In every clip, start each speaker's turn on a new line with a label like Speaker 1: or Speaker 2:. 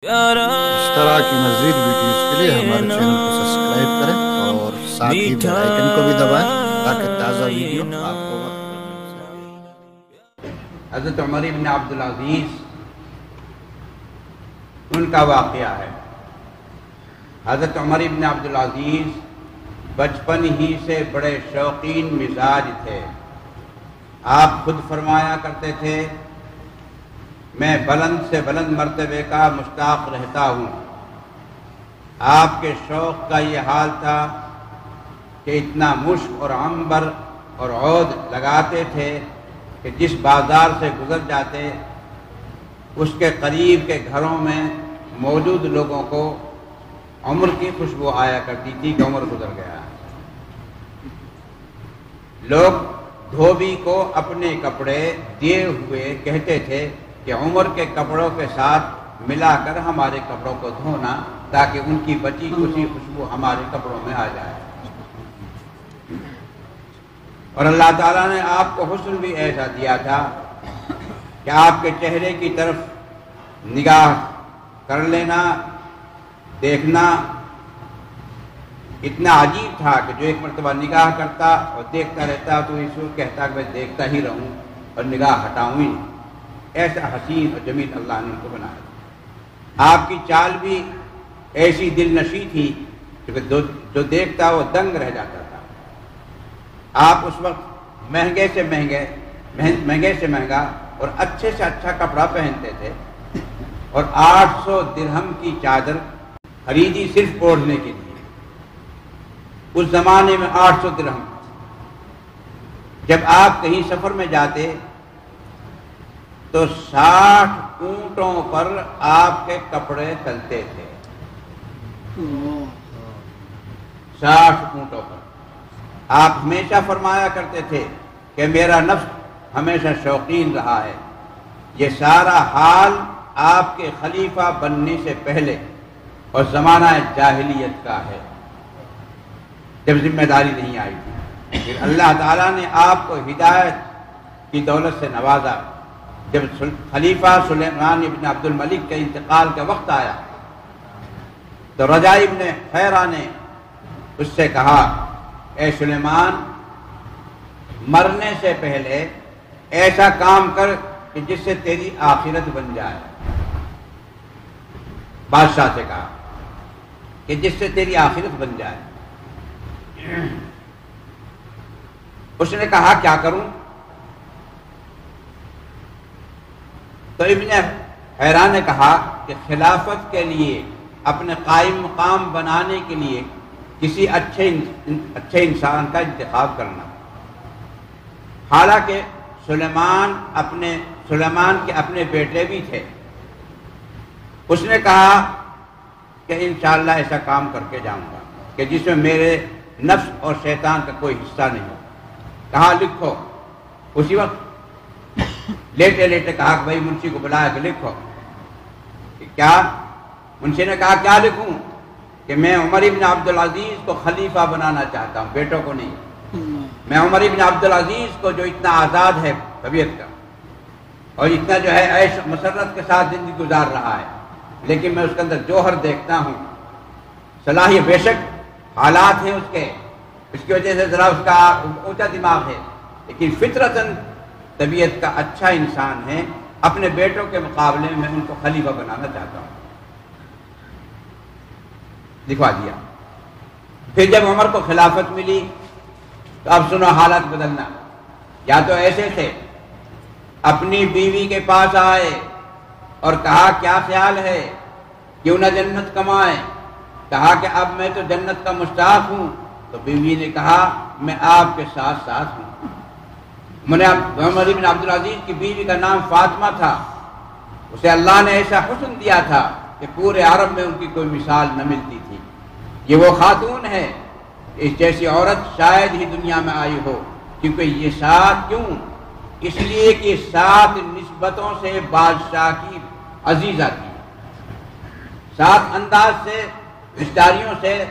Speaker 1: اس طرح کی مزید ویڈیوز کے لیے ہمارے چینل کو سبسکرائب کریں اور ساتھ ہی بیل آئیکن کو بھی دبائیں تاکہ تازہ ویڈیو آپ کو وقت پر مل سکے۔
Speaker 2: حضرت عمر بن عبدالعزیز ان کا واقعہ ہے۔ حضرت عمر بن عبدالعزیز بچپن ہی سے بڑے شوقین مزاج تھے۔ آپ خود فرمایا کرتے تھے، میں بلند سے بلند مرتبے کا مشتاق رہتا ہوں۔ آپ کے شوق کا یہ حال تھا کہ اتنا مشک اور عنبر اور عود لگاتے تھے کہ جس بازار سے گزر جاتے اس کے قریب کے گھروں میں موجود لوگوں کو عمر کی خوشبو آیا کرتی تھی کہ عمر گزر گیا۔ لوگ دھوبی کو اپنے کپڑے دیے ہوئے کہتے تھے کہ عمر کے کپڑوں کے ساتھ ملا کر ہمارے کپڑوں کو دھونا تاکہ ان کی بچی کچی خوشبو ہمارے کپڑوں میں آ جائے۔ اور اللہ تعالیٰ نے آپ کو حسن بھی ایسا دیا تھا کہ آپ کے چہرے کی طرف نگاہ کر لینا، دیکھنا اتنا عجیب تھا کہ جو ایک مرتبہ نگاہ کرتا اور دیکھتا رہتا تو اس وقت کہتا کہ میں دیکھتا ہی رہوں اور نگاہ ہٹاؤں ہی نہیں۔ ایسا حسین اور جمیل اللہ نے ان کو بنایا۔ آپ کی چال بھی ایسی دل نشی تھی کہ جو دیکھتا وہ دنگ رہ جاتا تھا۔ آپ اس وقت مہنگے سے مہنگا اور اچھے سے اچھا کپڑا پہنتے تھے اور 800 درہم کی چادر خریدی صرف اوڑھنے کے لیے۔ اس زمانے میں 800 درہم۔ جب آپ کہیں سفر میں جاتے تو 60 اونٹوں پر آپ کے کپڑے چلتے تھے۔ 60 اونٹوں پر۔ آپ ہمیشہ فرمایا کرتے تھے کہ میرا نفس ہمیشہ شوقین رہا ہے۔ یہ سارا حال آپ کے خلیفہ بننے سے پہلے اور زمانہ جاہلیت کا ہے، جب ذمہ داری نہیں آئی تھی۔ پھر اللہ تعالیٰ نے آپ کو ہدایت کی دولت سے نوازا۔ جب خلیفہ سلیمان ابن عبد الملک کے انتقال کا وقت آیا تو رجا ابن خیرہ نے اس سے کہا، اے سلیمان، مرنے سے پہلے ایسا کام کر کہ جس سے تیری آخرت بن جائے۔ بادشاہ سے کہا کہ جس سے تیری آخرت بن جائے۔ اس نے کہا کیا کروں؟ تو ابن حیران نے کہا کہ خلافت کے لیے، اپنے قائم مقام بنانے کے لیے کسی اچھے انسان کا انتخاب کرنا۔ حالانکہ سلیمان کے اپنے بیٹے بھی تھے۔ اس نے کہا کہ انشاءاللہ ایسا کام کر کے جاؤں گا کہ جس میں میرے نفس اور شیطان کا کوئی حصہ نہیں ہو۔ کہا لکھو۔ اسی وقت لیٹے لیٹے کہا کہ بھائی منشی کو بلایا کہ لکھو۔ کہ کیا؟ منشی نے کہا کیا لکھوں؟ کہ میں عمر بن عبدالعزیز کو خلیفہ بنانا چاہتا ہوں، بیٹوں کو نہیں۔ میں عمر بن عبدالعزیز کو جو اتنا آزاد ہے طبیعت کا اور اتنا جو ہے عیش مسرت کے ساتھ زندگی گزار رہا ہے، لیکن میں اس کے اندر جوہر دیکھتا ہوں، صلاحیت بے شک حالات ہیں اس کی وجہ سے ذرا اس کا اونچا دماغ ہے، لیکن فطرتاً طبیعت کا اچھا انسان ہے۔ اپنے بیٹوں کے مقابلے میں ان کو خلیفہ بنانا چاہتا ہوں۔ لکھوا دیا۔ پھر جب عمر کو خلافت ملی تو اب سنو حالات بدلنا۔ یا تو ایسے تھے، اپنی بیوی کے پاس آئے اور کہا کیا خیال ہے، کیوں نہ جنت کمائیں؟ کہا کہ اب میں تو جنت کا مشتاق ہوں۔ تو بیوی نے کہا میں آپ کے ساتھ ساتھ ہوں۔ عمر بن عبدالعزیز کی بیوی کا نام فاطمہ تھا۔ اسے اللہ نے ایسا حسن دیا تھا کہ پورے عرب میں ان کی کوئی مثال نہ ملتی تھی۔ یہ وہ خاتون ہے، اس جیسی عورت شاید ہی دنیا میں آئی ہو، کیونکہ یہ سات کیوں؟ اس لیے کہ 7 نسبتوں سے بادشاہ کی عزیزہ تھی، 7 انداز سے رشتہداریوں سے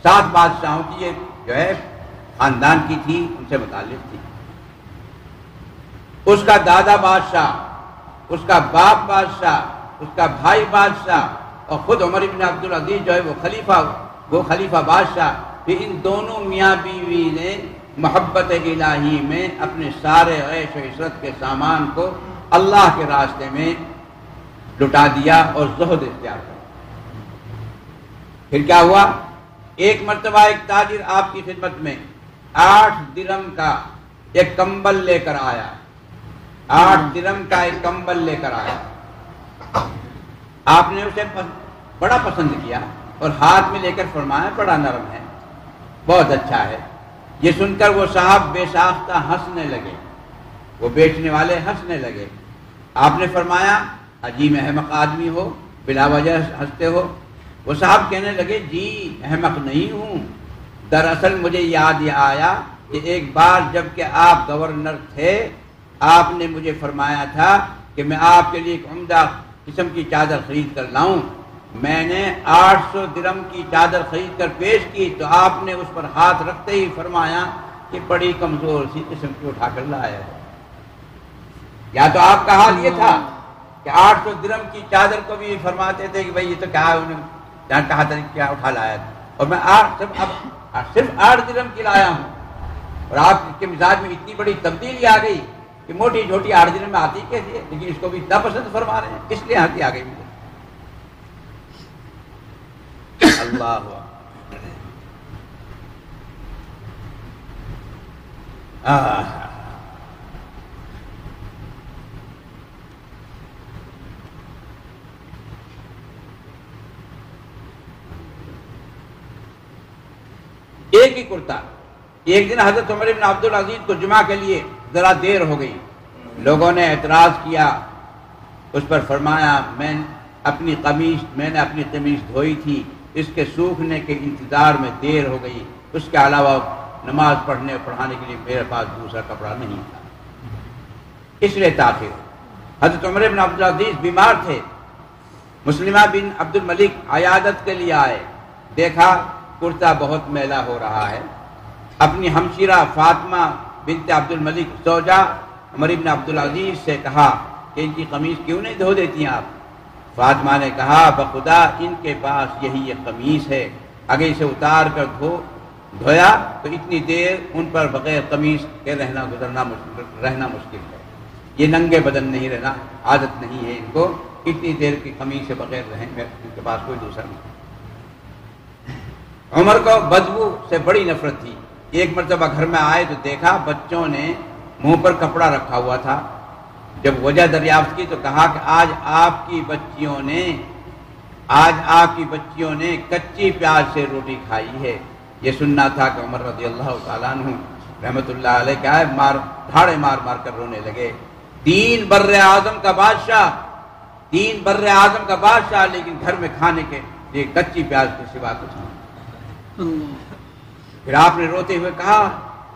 Speaker 2: 7 بادشاہوں کی یہ جو ہے خاندان کی تھی، ان سے متعلق تھی۔ اس کا دادا بادشاہ، اس کا باپ بادشاہ، اس کا بھائی بادشاہ اور خود عمر ابن عبدالعزیز جو ہے وہ خلیفہ بادشاہ، پھر ان دونوں میاں بیوی نے محبت الہی میں اپنے سارے عیش و عشرت کے سامان کو اللہ کے راستے میں لٹا دیا اور زہد اختیار کیا۔ پھر کیا ہوا؟ ایک مرتبہ ایک تاجر آپ کی خدمت میں 8 درہم کا ایک کمبل لے کر آیا، 8 درہم کا ایک کمبل لے کر آیا۔ آپ نے اسے بڑا پسند کیا اور ہاتھ میں لے کر فرمایا بڑا نرم ہے، بہت اچھا ہے۔ یہ سن کر وہ صاحب بے ساختہ ہنسنے لگے، وہ بیچنے والے ہنسنے لگے۔ آپ نے فرمایا عجیب احمق آدمی ہو، بلا وجہ ہنستے ہو۔ وہ صاحب کہنے لگے جی احمق نہیں ہوں، دراصل مجھے یاد یہ آیا کہ ایک بار جب کہ آپ گورنر تھے، آپ نے مجھے فرمایا تھا کہ میں آپ کے لیے ایک عمدہ قسم کی چادر خرید کر لاؤں۔ میں نے 800 درہم کی چادر خرید کر پیش کی تو آپ نے اس پر ہاتھ رکھتے ہی فرمایا کہ بڑی کمزور سی قسم کی اٹھا کر لایا ہے۔ یا تو آپ کا حال یہ تھا کہ 800 درہم کی چادر کو بھی فرماتے تھے کہ بھائی یہ تو کیا جہاں کہا تھا کیا اٹھا لایا تھا، اور میں صرف 8 درہم کی لایا ہوں، اور آپ کے مزاج میں اتنی بڑی تبدیلی آ گئی کہ موٹی چھوٹی 8 درہم میں آتی کیسی ہے، لیکن اس کو بھی اتنا پسند فرما رہے ہیں، اس لیے آتی آ گئی مجھے۔ اللہ ایک ہی کرتا۔ ایک دن حضرت عمر بن عبدالعزیز کو جمعہ کے لیے ذرا دیر ہو گئی، لوگوں نے اعتراض کیا، اس پر فرمایا میں نے اپنی قمیص دھوئی تھی، اس کے سوکھنے کے انتظار میں دیر ہو گئی، اس کے علاوہ نماز پڑھانے کے لیے میرے پاس دوسرا کپڑا نہیں تھا، اس لیے تاخیر۔ حضرت عمر بن عبدالعزیز بیمار تھے، مسلمہ بن عبد الملک عیادت کے لیے آئے، دیکھا کرتا بہت میلا ہو رہا ہے، اپنی ہمشیرہ فاطمہ بنت عبد الملک زوجہ عمر بن عبدالعزیز سے کہا کہ ان کی قمیص کیوں نہیں دھو دیتی ہیں آپ؟ فاطمہ نے کہا بخدا ان کے پاس یہی یہ قمیص ہے، اگر اسے اتار کر دھویا تو اتنی دیر ان پر بغیر قمیص کے رہنا مشکل ہے، یہ ننگے بدن نہیں رہنا، عادت نہیں ہے ان کو اتنی دیر کی قمیص سے بغیر رہیں، ان کے پاس کوئی دوسرا نہیں۔ عمر کو بدبو سے بڑی نفرت تھی، ایک مرتبہ گھر میں آئے تو دیکھا بچوں نے منہ پر کپڑا رکھا ہوا تھا، جب وجہ دریافت کی تو کہا کہ آج آپ کی بچیوں نے کچی پیاز سے روٹی کھائی ہے۔ یہ سننا تھا کہ عمر رضی اللہ تعالیٰ عنہ رحمت اللہ علیہ کیا ہے دھاڑے مار مار کر رونے لگے۔ 3 بر اعظم کا بادشاہ لیکن گھر میں کھانے کے لیے کچی پیاز کے سوا کچھ نہیں۔ پھر آپ نے روتے ہوئے کہا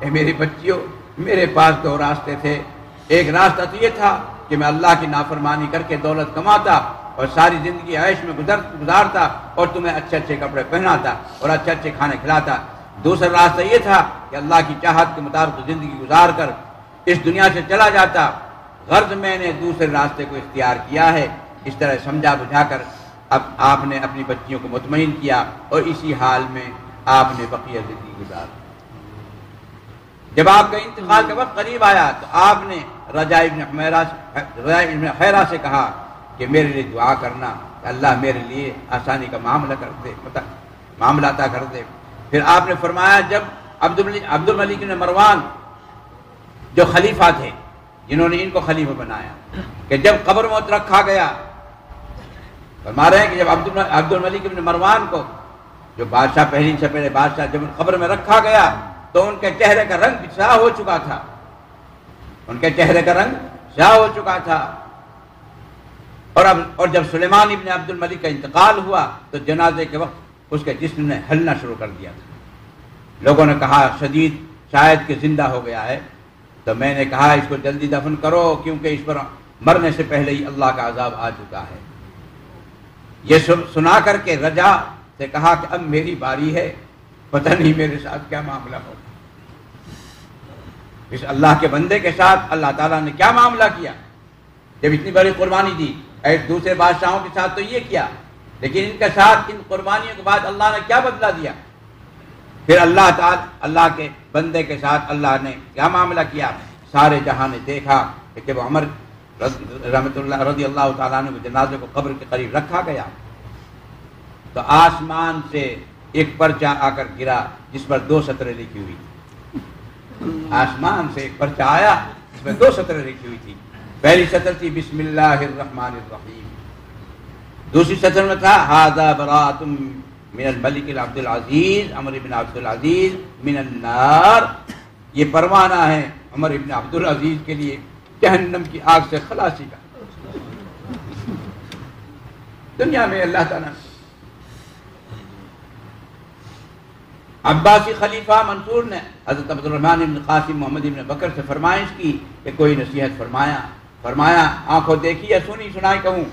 Speaker 2: اے میری بچیوں، میرے پاس 2 راستے تھے، ایک راستہ تو یہ تھا کہ میں اللہ کی نافرمانی کر کے دولت کماتا اور ساری زندگی عیش میں گزارتا اور تمہیں اچھے اچھے کپڑے پہناتا اور اچھے اچھے کھانے کھلاتا۔ دوسرا راستہ یہ تھا کہ اللہ کی چاہت کے مطابق زندگی گزار کر اس دنیا سے چلا جاتا۔ غرض میں نے دوسرے راستے کو اختیار کیا ہے۔ اس طرح سمجھا بجھا کر اب آپ نے اپنی بچیوں کو مطمئن کیا اور اسی حال میں آپ نے بقیہ زندگی گزاری۔ جب آپ کا انتقال کا وقت قریب آیا تو آپ نے رجاء ابن حیرہ سے کہا کہ میرے لیے دعا کرنا کہ اللہ میرے لیے آسانی کا معاملہ عطا کر دے۔ پھر آپ نے فرمایا جب عبد الملک بن مروان جو خلیفہ تھے جنہوں نے ان کو خلیفہ بنایا کہ جب قبر میں رکھا گیا، فرما رہے ہیں کہ جب عبد الملک بن مروان کو جو بادشاہ پہلے بادشاہ جب قبر میں رکھا گیا تو ان کے چہرے کا رنگ سیاہ ہو چکا تھا، اور جب سلیمان ابن عبد الملک کا انتقال ہوا تو جنازے کے وقت اس کے جسم نے ہلنا شروع کر دیا تھا۔ لوگوں نے کہا شاید کہ زندہ ہو گیا ہے، تو میں نے کہا اس کو جلدی دفن کرو کیونکہ اس پر مرنے سے پہلے ہی اللہ کا عذاب آ چکا ہے۔ یہ سنا کر کے رجا سے کہا کہ اب میری باری ہے، پتہ نہیں میرے ساتھ کیا معاملہ ہوگا۔ اس اللہ کے بندے کے ساتھ اللہ تعالیٰ نے کیا معاملہ کیا؟ جب اتنی بڑی قربانی دی ایک دوسرے بادشاہوں کے ساتھ تو یہ کیا، لیکن ان کے ساتھ ان قربانیوں کے بعد اللہ نے کیا بدلہ دیا؟ پھر اللہ تعالی اللہ کے بندے کے ساتھ اللہ نے کیا معاملہ کیا؟ سارے جہاں نے دیکھا کہ وہ عمر رضی اللہ تعالیٰ عنہ کے جنازے کو قبر کے قریب رکھا گیا تو آسمان سے ایک پرچہ آ کر گرا جس پر 2 سطریں لکھی ہوئی تھی۔ آسمان سے ایک پرچہ آیا جس میں 2 سطریں لکھی ہوئی تھی۔ پہلی سطر تھی بسم اللہ الرحمن الرحیم، دوسری سطر میں تھا ھذا براءۃ من الملک العبد العزیز عمر بن عبد العزیز من النار، یہ پروانہ ہے عمر بن عبد العزیز کے لیے جہنم کی آگ سے خلاصی کا۔ دنیا میں اللہ تعالیٰ عباسی خلیفہ منصور نے حضرت عبد الرحمن بن قاسم محمد بن بکر سے فرمائش کی کہ کوئی نصیحت فرمایا آنکھوں دیکھی یا سنی سنائی کہوں؟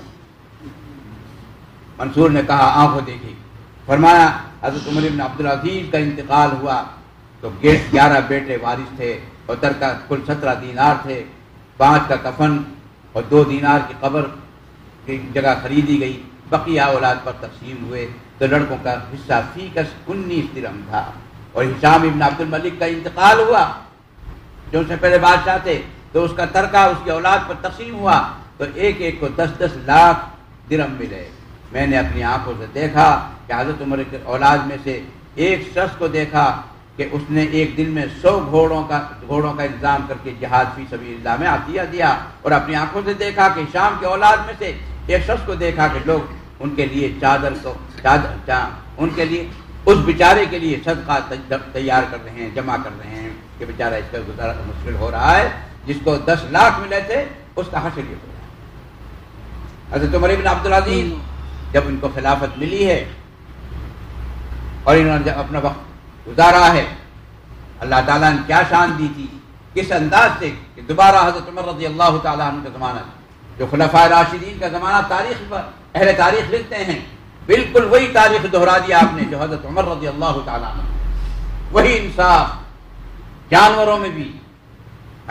Speaker 2: منصور نے کہا آنکھوں دیکھی۔ فرمایا حضرت عمر بن عبد العزیز کا انتقال ہوا تو 11 بیٹے وارث تھے اور ترکہ کل 17 دینار تھے، 5 کا کفن اور 2 دینار کی قبر کی جگہ خریدی گئی، بقیہ اولاد پر تقسیم ہوئے تو لڑکوں کا حصہ فی کس 19 درہم تھا۔ اور ہشام ابن عبد الملک کا انتقال ہوا جو اس سے پہلے بادشاہ تھے تو اس کا ترکہ اس کی اولاد پر تقسیم ہوا تو ایک ایک کو 10-10 لاکھ درہم ملے۔ میں نے اپنی آنکھوں سے دیکھا کہ حضرت عمر کی اولاد میں سے ایک شخص کو دیکھا کہ اس نے ایک دن میں 100 گھوڑوں کا انتظام کر کے جہاد فی سبیل اللہ میں عطیہ دیا، اور اپنی آنکھوں سے دیکھا کہ شام کی اولاد میں سے ایک شخص کو دیکھا کہ لوگ ان کے لیے ان کے لیے اس بیچارے کے لیے صدقہ تیار کر رہے ہیں، جمع کر رہے ہیں کہ بیچارہ اس کا گزارا مشکل ہو رہا ہے، جس کو 10 لاکھ ملے تھے اس کا حشر یہ ہو رہا ہے۔ حضرت عمر بن عبد العزیز جب ان کو خلافت ملی ہے اور انہوں نے جب اپنا وقت گزارا ہے، اللہ تعالیٰ نے کیا شان دی تھی، کس انداز سے کہ دوبارہ حضرت عمر رضی اللہ تعالیٰ عنہ کا زمانہ جو خلفائے راشدین کا زمانہ تاریخ پر اہل تاریخ لکھتے ہیں، بالکل وہی تاریخ دہرا دیا آپ نے جو حضرت عمر رضی اللہ تعالیٰ عنہ، وہی انصاف جانوروں میں بھی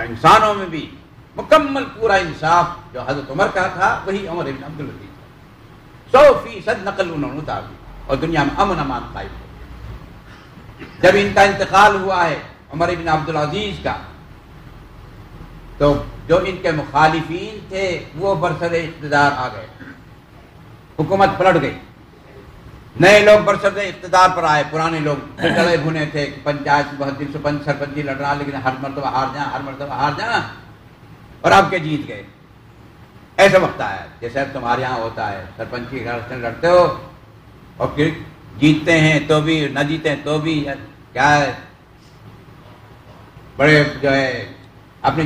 Speaker 2: انسانوں میں بھی مکمل پورا انصاف جو حضرت عمر کا تھا وہی عمر بن عبد العزیز 100% نقل انہوں نے اتار دی اور دنیا میں امن امان قائم ہو۔ جب ان کا انتقال ہوا ہے عمر بن عبد العزیز کا تو جو ان کے مخالفین تھے وہ برسر اقتدار آ گئے، حکومت پلٹ گئی، نئے لوگ برسر اقتدار پر آئے، پرانے لوگ ڈرے بھنے تھے، پنچایت بہت دن سے سرپنچی لڑ رہا لیکن ہر مرتبہ ہار جانا اور اب کے جیت گئے۔ ایسا وقت آیا جیسے اب تمہارے یہاں ہوتا ہے، سرپنچی الیکشن لڑتے ہو اور پھر جیتتے ہیں تو بھی، نہ جیتے ہیں تو بھی کیا ہے، بڑے جو ہے اپنی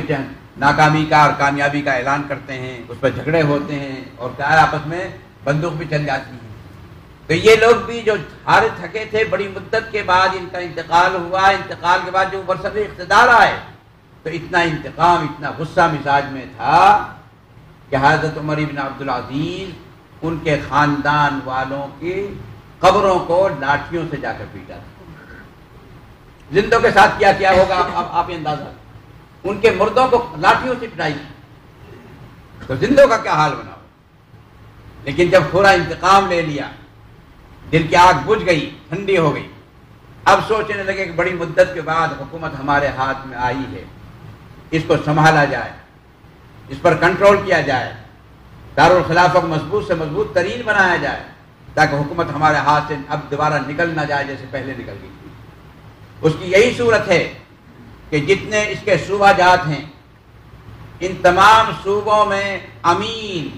Speaker 2: ناکامی کا اور کامیابی کا اعلان کرتے ہیں، اس پر جھگڑے ہوتے ہیں اور کیا ہے آپس میں بندوق بھی چل جاتی ہے۔ تو یہ لوگ بھی جو ہارے تھکے تھے، بڑی مدت کے بعد ان کا انتقال ہوا، انتقال کے بعد جو برسر اقتدار آئے تو اتنا انتقام، اتنا غصہ مزاج میں تھا کہ حضرت عمر بن عبد العزیز ان کے خاندان والوں کی قبروں کو لاٹھیوں سے جا کر پیٹا تھا۔ زندوں کے ساتھ کیا ہوگا اب آپ یہ اندازہ، ان کے مردوں کو لاٹھیوں سے پٹائی تو زندوں کا کیا حال بنا ہو۔ لیکن جب تھوڑا انتقام لے لیا، دل کی آگ بجھ گئی، ٹھنڈی ہو گئی، اب سوچنے لگے کہ بڑی مدت کے بعد حکومت ہمارے ہاتھ میں آئی ہے، اس کو سنبھالا جائے، اس پر کنٹرول کیا جائے، دارالخلافہ کو مضبوط سے مضبوط ترین بنایا جائے تاکہ حکومت ہمارے ہاتھ سے اب دوبارہ نکل نہ جائے جیسے پہلے نکل گئی تھی۔ اس کی یہی صورت ہے کہ جتنے اس کے صوبہ جات ہیں، ان تمام صوبوں میں امین،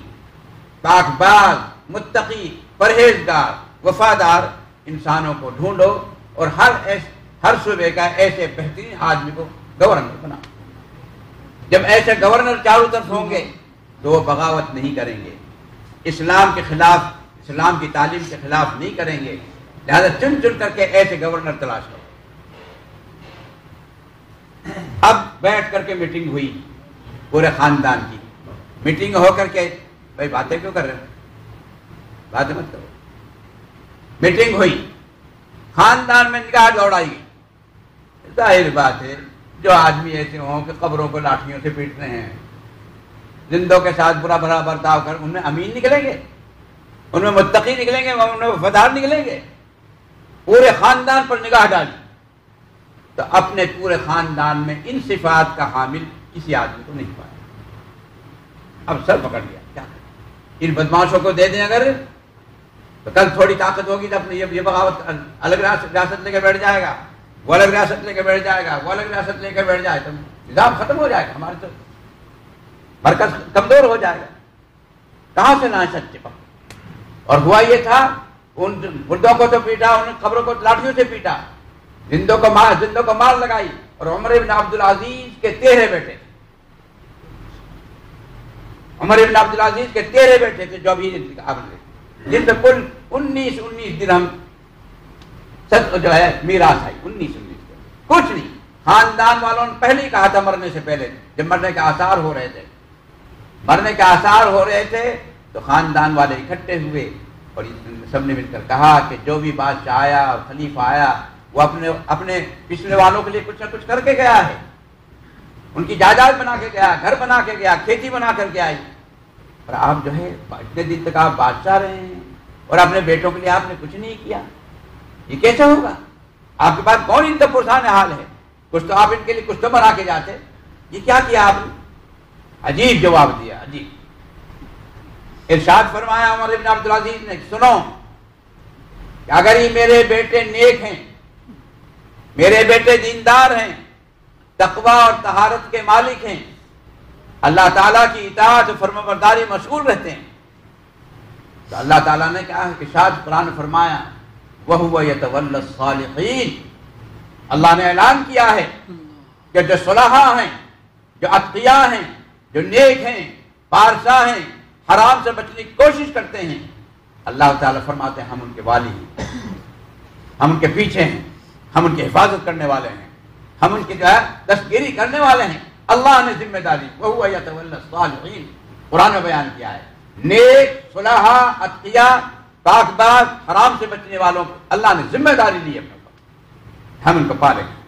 Speaker 2: پاک باز، متقی، پرہیزگار، وفادار انسانوں کو ڈھونڈو اور ہر صوبے کا ایسے بہترین آدمی کو گورنر بناؤ۔ جب ایسے گورنر چاروں طرف ہوں گے تو وہ بغاوت نہیں کریں گے، اسلام کے خلاف، اسلام کی تعلیم کے خلاف نہیں کریں گے، لہذا چن چن کر کے ایسے گورنر تلاش کرو۔ اب بیٹھ کر کے میٹنگ ہوئی پورے خاندان کی، میٹنگ ہو کر کے بھائی باتیں کیوں کر رہے ہیں، باتیں مت کرو، میٹنگ ہوئی، خاندان میں نگاہ دوڑائی گئی۔ ظاہر بات ہے جو آدمی ایسے ہوں کہ قبروں کو لاٹھیوں سے پیٹ رہے ہیں، زندوں کے ساتھ برا بھلا برتاؤ کر ان میں امین نکلیں گے، ان میں متقی نکلیں گے، ان میں وفادار نکلیں گے؟ پورے خاندان پر نگاہ ڈالی تو اپنے پورے خاندان میں ان صفات کا حامل کسی آدمی کو نہیں پایا۔ اب سر پکڑ لیا، کیا کریں؟ ان بدماشوں کو دے دیں اگر تو کل تھوڑی طاقت ہوگی تو اپنے یہ بغاوت الگ ریاست لے کے بیٹھ جائے گا، وہ الگ ریاست لے کے بیٹھ جائے گا، وہ الگ ریاست لے کے بیٹھ جائے تو نظام ختم ہو جائے گا، ہمارے تو مرکز کمزور ہو جائے گا۔ کہاں سے لائیں سچے پکڑ؟ اور ہوا یہ تھا، ان مردوں کو تو پیٹا، ان قبروں کو لاٹھیوں سے پیٹا، زندوں کو مار لگائی، اور عمر بن عبد العزیز کے 13 بیٹے، عمر بن عبد العزیز کے 13 بیٹے تھے جو ابھی جن سے کل 19 درہم جو ہے میراث آئی، 19 کچھ نہیں۔ خاندان والوں نے پہلے ہی کہا تھا مرنے سے پہلے، جب مرنے کے آثار ہو رہے تھے تو خاندان والے اکٹھے ہوئے اور سب نے مل کر کہا کہ جو بھی بادشاہ آیا اور خلیفہ آیا وہ اپنے پچھلے والوں کے لیے کچھ نہ کچھ کر کے گیا ہے، ان کی جائیداد بنا کے گیا، گھر بنا کے گیا، کھیتی بنا کر کے آئی، اور آپ جو ہے اتنے دن تک آپ بادشاہ رہے ہیں اور اپنے بیٹوں کے لیے آپ نے کچھ نہیں کیا، یہ کیسے ہوگا؟ آپ کے پاس کون ان کا پرسان حال ہے؟ کچھ تو آپ ان کے لیے کچھ تو بنا کے جاتے، یہ کیا کیا آپ نے؟ عجیب جواب دیا، عجیب۔ ارشاد فرمایا عمر بن عبد العزیز نے، سنو کہ اگر یہ میرے بیٹے نیک ہیں، میرے بیٹے دیندار ہیں، تقوی اور طہارت کے مالک ہیں، اللہ تعالیٰ کی اطاعت و فرمانبرداری مشغول رہتے ہیں، تو اللہ تعالیٰ نے کہا کہ ارشاد قرآن فرمایا وَهُوَ يَتَوَلَّى الصَّالِحِينَ، اللہ نے اعلان کیا ہے کہ جو صلحاء ہیں، جو اتقیاء ہیں، جو نیک ہیں، پارسا ہیں، حرام سے بچنے کی کوشش کرتے ہیں، اللہ تعالیٰ فرماتے ہیں ہم ان کے والی ہیں، ہم ان کے پیچھے ہیں، ہم ان کی حفاظت کرنے والے ہیں، ہم ان کی جو ہے دستگیری کرنے والے ہیں۔ اللہ نے ذمہ داری وَهُوَ يَتَوَلَّى الصَّالِحِينَ قرآن میں بیان کیا ہے، نیک، صلحاء، اتقیاء، پاک باز، حرام سے بچنے والوں کو اللہ نے ذمہ داری لی اپنے اوپر، ہم ان کو پالیں گے۔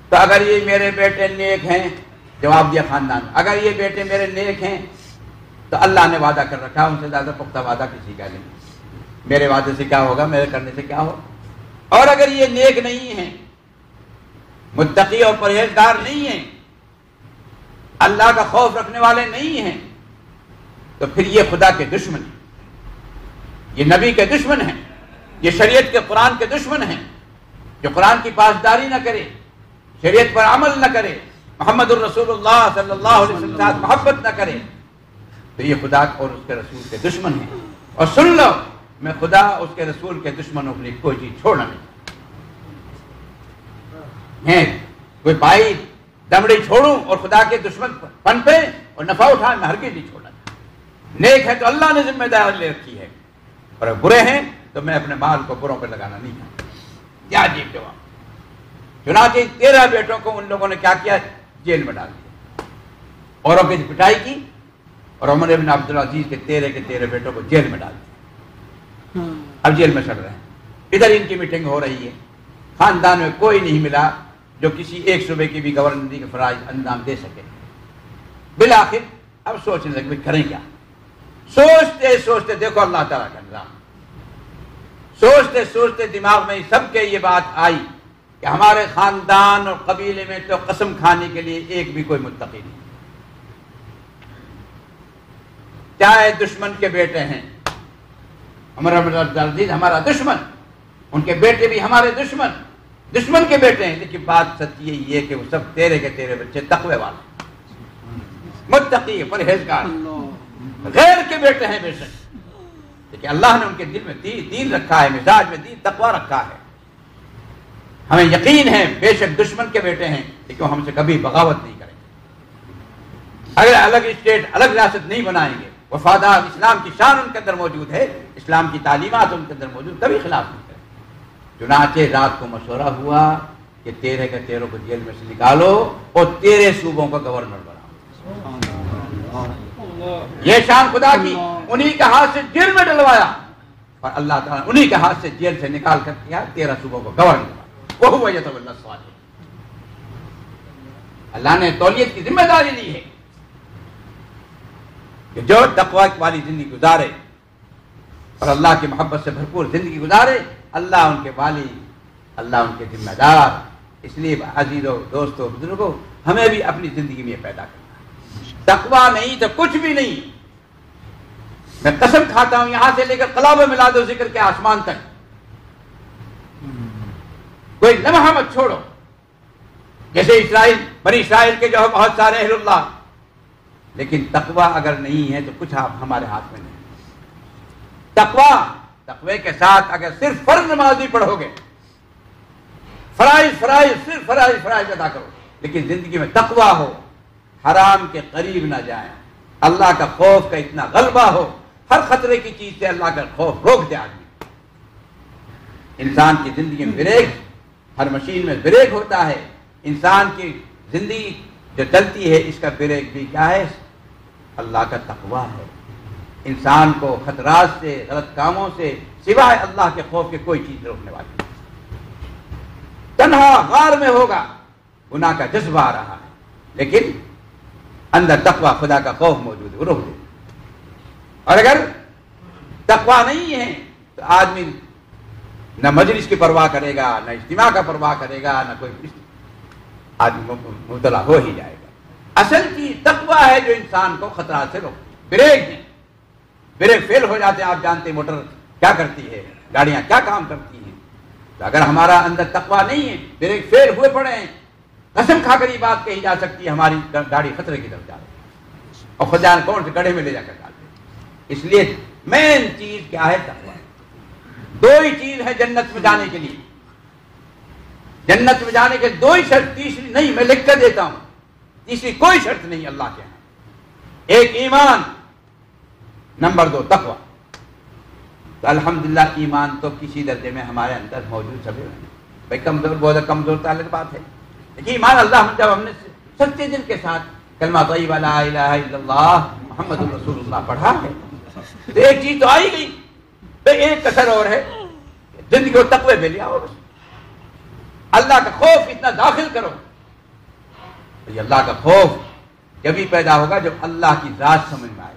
Speaker 2: تو اگر یہ میرے بیٹے نیک ہیں، جواب دیا خاندان، اگر یہ بیٹے میرے نیک ہیں تو اللہ نے وعدہ کر رکھا، ان سے زیادہ پختہ وعدہ کسی کا نہیں، میرے وعدے سے کیا ہوگا، میرے کرنے سے کیا ہوگا۔ اور اگر یہ نیک نہیں ہیں، متقی اور پرہیزگار نہیں ہیں، اللہ کا خوف رکھنے والے نہیں ہیں، تو پھر یہ خدا کے دشمن ہیں، یہ نبی کے دشمن ہیں، یہ شریعت کے قرآن کے دشمن ہیں۔ جو قرآن کی پاسداری نہ کرے، شریعت پر عمل نہ کرے، محمد الرسول اللہ صلی اللہ علیہ وسلم کے ساتھ محبت نہ کرے، تو یہ خدا اور اس کے رسول کے دشمن ہیں۔ اور سن لو، میں خدا اس کے رسول کے دشمنوں کے لیے کوئی چیز چھوڑنا نہیں ہے۔ کوئی بھائی دمڑی چھوڑوں اور خدا کے دشمن پن پہ اور نفع اٹھائے، میں ہرگز نہیں چھوڑنا۔ نیک ہے تو اللہ نے ذمہ داری لے رکھی ہے، اور برے ہیں تو میں اپنے مال کو بروں پہ لگانا نہیں چاہتا۔ کیا عجیب جواب۔ چنانچہ 13 بیٹوں کو ان لوگوں نے کیا کیا، جیل میں ڈال دیا، اوروں کی پٹائی کی، اور عمر بن عبد العزیز کے 13 بیٹوں کو جیل میں ڈال دیا۔ اب جیل میں چڑھ رہے ہیں، ادھر ان کی میٹنگ ہو رہی ہے، خاندان میں کوئی نہیں ملا جو کسی ایک صوبے کی بھی گورنری کے فرائض انجام دے سکے۔ بالآخر اب سوچنے لگے کریں کیا، سوچتے سوچتے دیکھو اللہ تعالیٰ کا نظام، سوچتے سوچتے دماغ میں سب کے یہ بات آئی کہ ہمارے خاندان اور قبیلے میں تو قسم کھانے کے لیے ایک بھی کوئی متقی نہیں، چاہے دشمن کے بیٹے ہیں، عمر بن عبد العزیز ہمارا دشمن، ان کے بیٹے بھی ہمارے دشمن کے بیٹے ہیں، لیکن بات سچ یہ کہ وہ سب 13 کے 13 بچے تقوی والے، متقی، پرہیزگار، غیر کے بیٹے ہیں بے شک، لیکن اللہ نے ان کے دل میں دین رکھا ہے، مزاج میں دین تقوی رکھا ہے۔ ہمیں یقین ہے بے شک دشمن کے بیٹے ہیں، لیکن وہ ہم سے کبھی بغاوت نہیں کریں گے، اگر الگ اسٹیٹ، الگ ریاست نہیں بنائیں گے، وفادار، اسلام کی شان ان کے اندر موجود ہے، اسلام کی تعلیمات ان کے اندر موجود، کبھی خلاف نہیں کریں۔ چنانچہ رات کو مشورہ ہوا کہ 13 کے 13 کو جیل میں سے نکالو اور 13 صوبوں کا گورنر بناؤ۔ یہ شان خدا کی، انہی کے ہاتھ سے جیل میں ڈلوایا، اور اللہ تعالیٰ انہی کے ہاتھ سے جیل سے نکال کر کیا 13 صوبوں کو گورنر بنایا۔ وَهُوَ يَتَوَلَّى الصَّالِحِينَ، اللہ نے تولیت کی ذمہ داری لی ہے، کہ جو تقوی والی زندگی گزارے اور اللہ کی محبت سے بھرپور زندگی گزارے، اللہ ان کے والی، اللہ ان کے ذمہ دار۔ اس لیے عزیزوں، دوستوں، بزرگوں، ہمیں بھی اپنی زندگی میں یہ پیدا کرنا ہے۔ تقوی نہیں تو کچھ بھی نہیں۔ میں قسم کھاتا ہوں یہاں سے لے کر قلاب ملا دو ذکر کے آسمان تک، کوئی لمحہ مت چھوڑو۔ جیسے اسرائیل، بنی اسرائیل کے جو ہے بہت سارے اہل اللہ، لیکن تقوی اگر نہیں ہے تو کچھ آپ ہمارے ہاتھ میں نہیں۔ تقوی کے ساتھ اگر صرف فرض نماز بھی پڑھو گے، صرف فرائض ادا کرو، لیکن زندگی میں تقوی ہو، حرام کے قریب نہ جائیں، اللہ کا خوف کا اتنا غلبہ ہو، ہر خطرے کی چیز سے اللہ کا خوف روک دے آدمی۔ انسان کی زندگی میں بریک، ہر مشین میں بریک ہوتا ہے، انسان کی زندگی جو چلتی ہے اس کا بریک بھی کیا ہے؟ اللہ کا تقوی ہے۔ انسان کو خطرات سے، غلط کاموں سے سوائے اللہ کے خوف کے کوئی چیز روکنے والی نہیں۔ تنہا غار میں ہوگا، گناہ کا جذبہ آ رہا ہے، لیکن اندر تقوی، خدا کا خوف موجود ہے، وہ روک دے۔ اور اگر تقوی نہیں ہے تو آدمی نہ مجلس کی پرواہ کرے گا، نہ اجتماع کا پرواہ کرے گا، نہ کوئی، آدمی مبتلا ہو ہی جائے گا۔ اصل چیز تقوی ہے جو انسان کو خطرات سے روکتی ہے۔ بریک نہیں، بریک فیل ہو جاتے ہیں، آپ جانتے ہیں موٹر کیا کرتی ہے، گاڑیاں کیا کام کرتی ہیں۔ تو اگر ہمارا اندر تقوی نہیں ہے، بریک فیل ہوئے پڑے ہیں، قسم کھا کر یہ بات کہی جا سکتی ہے ہماری گاڑی خطرے کی طرف جا رہی ہے اور خدا جانے کون سے گڑھے میں لے جا کر ڈالتے ہیں۔ اس لیے مین چیز کیا ہے؟ تقوی۔ دو ہی چیز ہے جنت میں جانے کے لیے، جنت میں جانے کے دو ہی شرط، تیسری نہیں، میں لکھ کر دیتا ہوں، تیسری کوئی شرط نہیں اللہ کے یہاں۔ ایک ایمان، نمبر دو تقوی۔ تو الحمدللہ ایمان تو کسی درجے میں ہمارے اندر موجود سبھی ہیں، بھائی کمزور، بہت کمزور تو الگ بات ہے، لیکن ایمان اللہ جب ہم نے سچے دل کے ساتھ کلمہ طیبہ لا الہ الا اللہ محمد رسول اللہ پڑھا ہے تو ایک چیز تو آئی گئی، ایک کسر اور ہے، زندگی کو تقوی پہ لیا ہوگا، اللہ کا خوف اتنا داخل کرو۔ یہ اللہ کا خوف جب ہی پیدا ہوگا جب اللہ کی ذات سمجھ میں آئے۔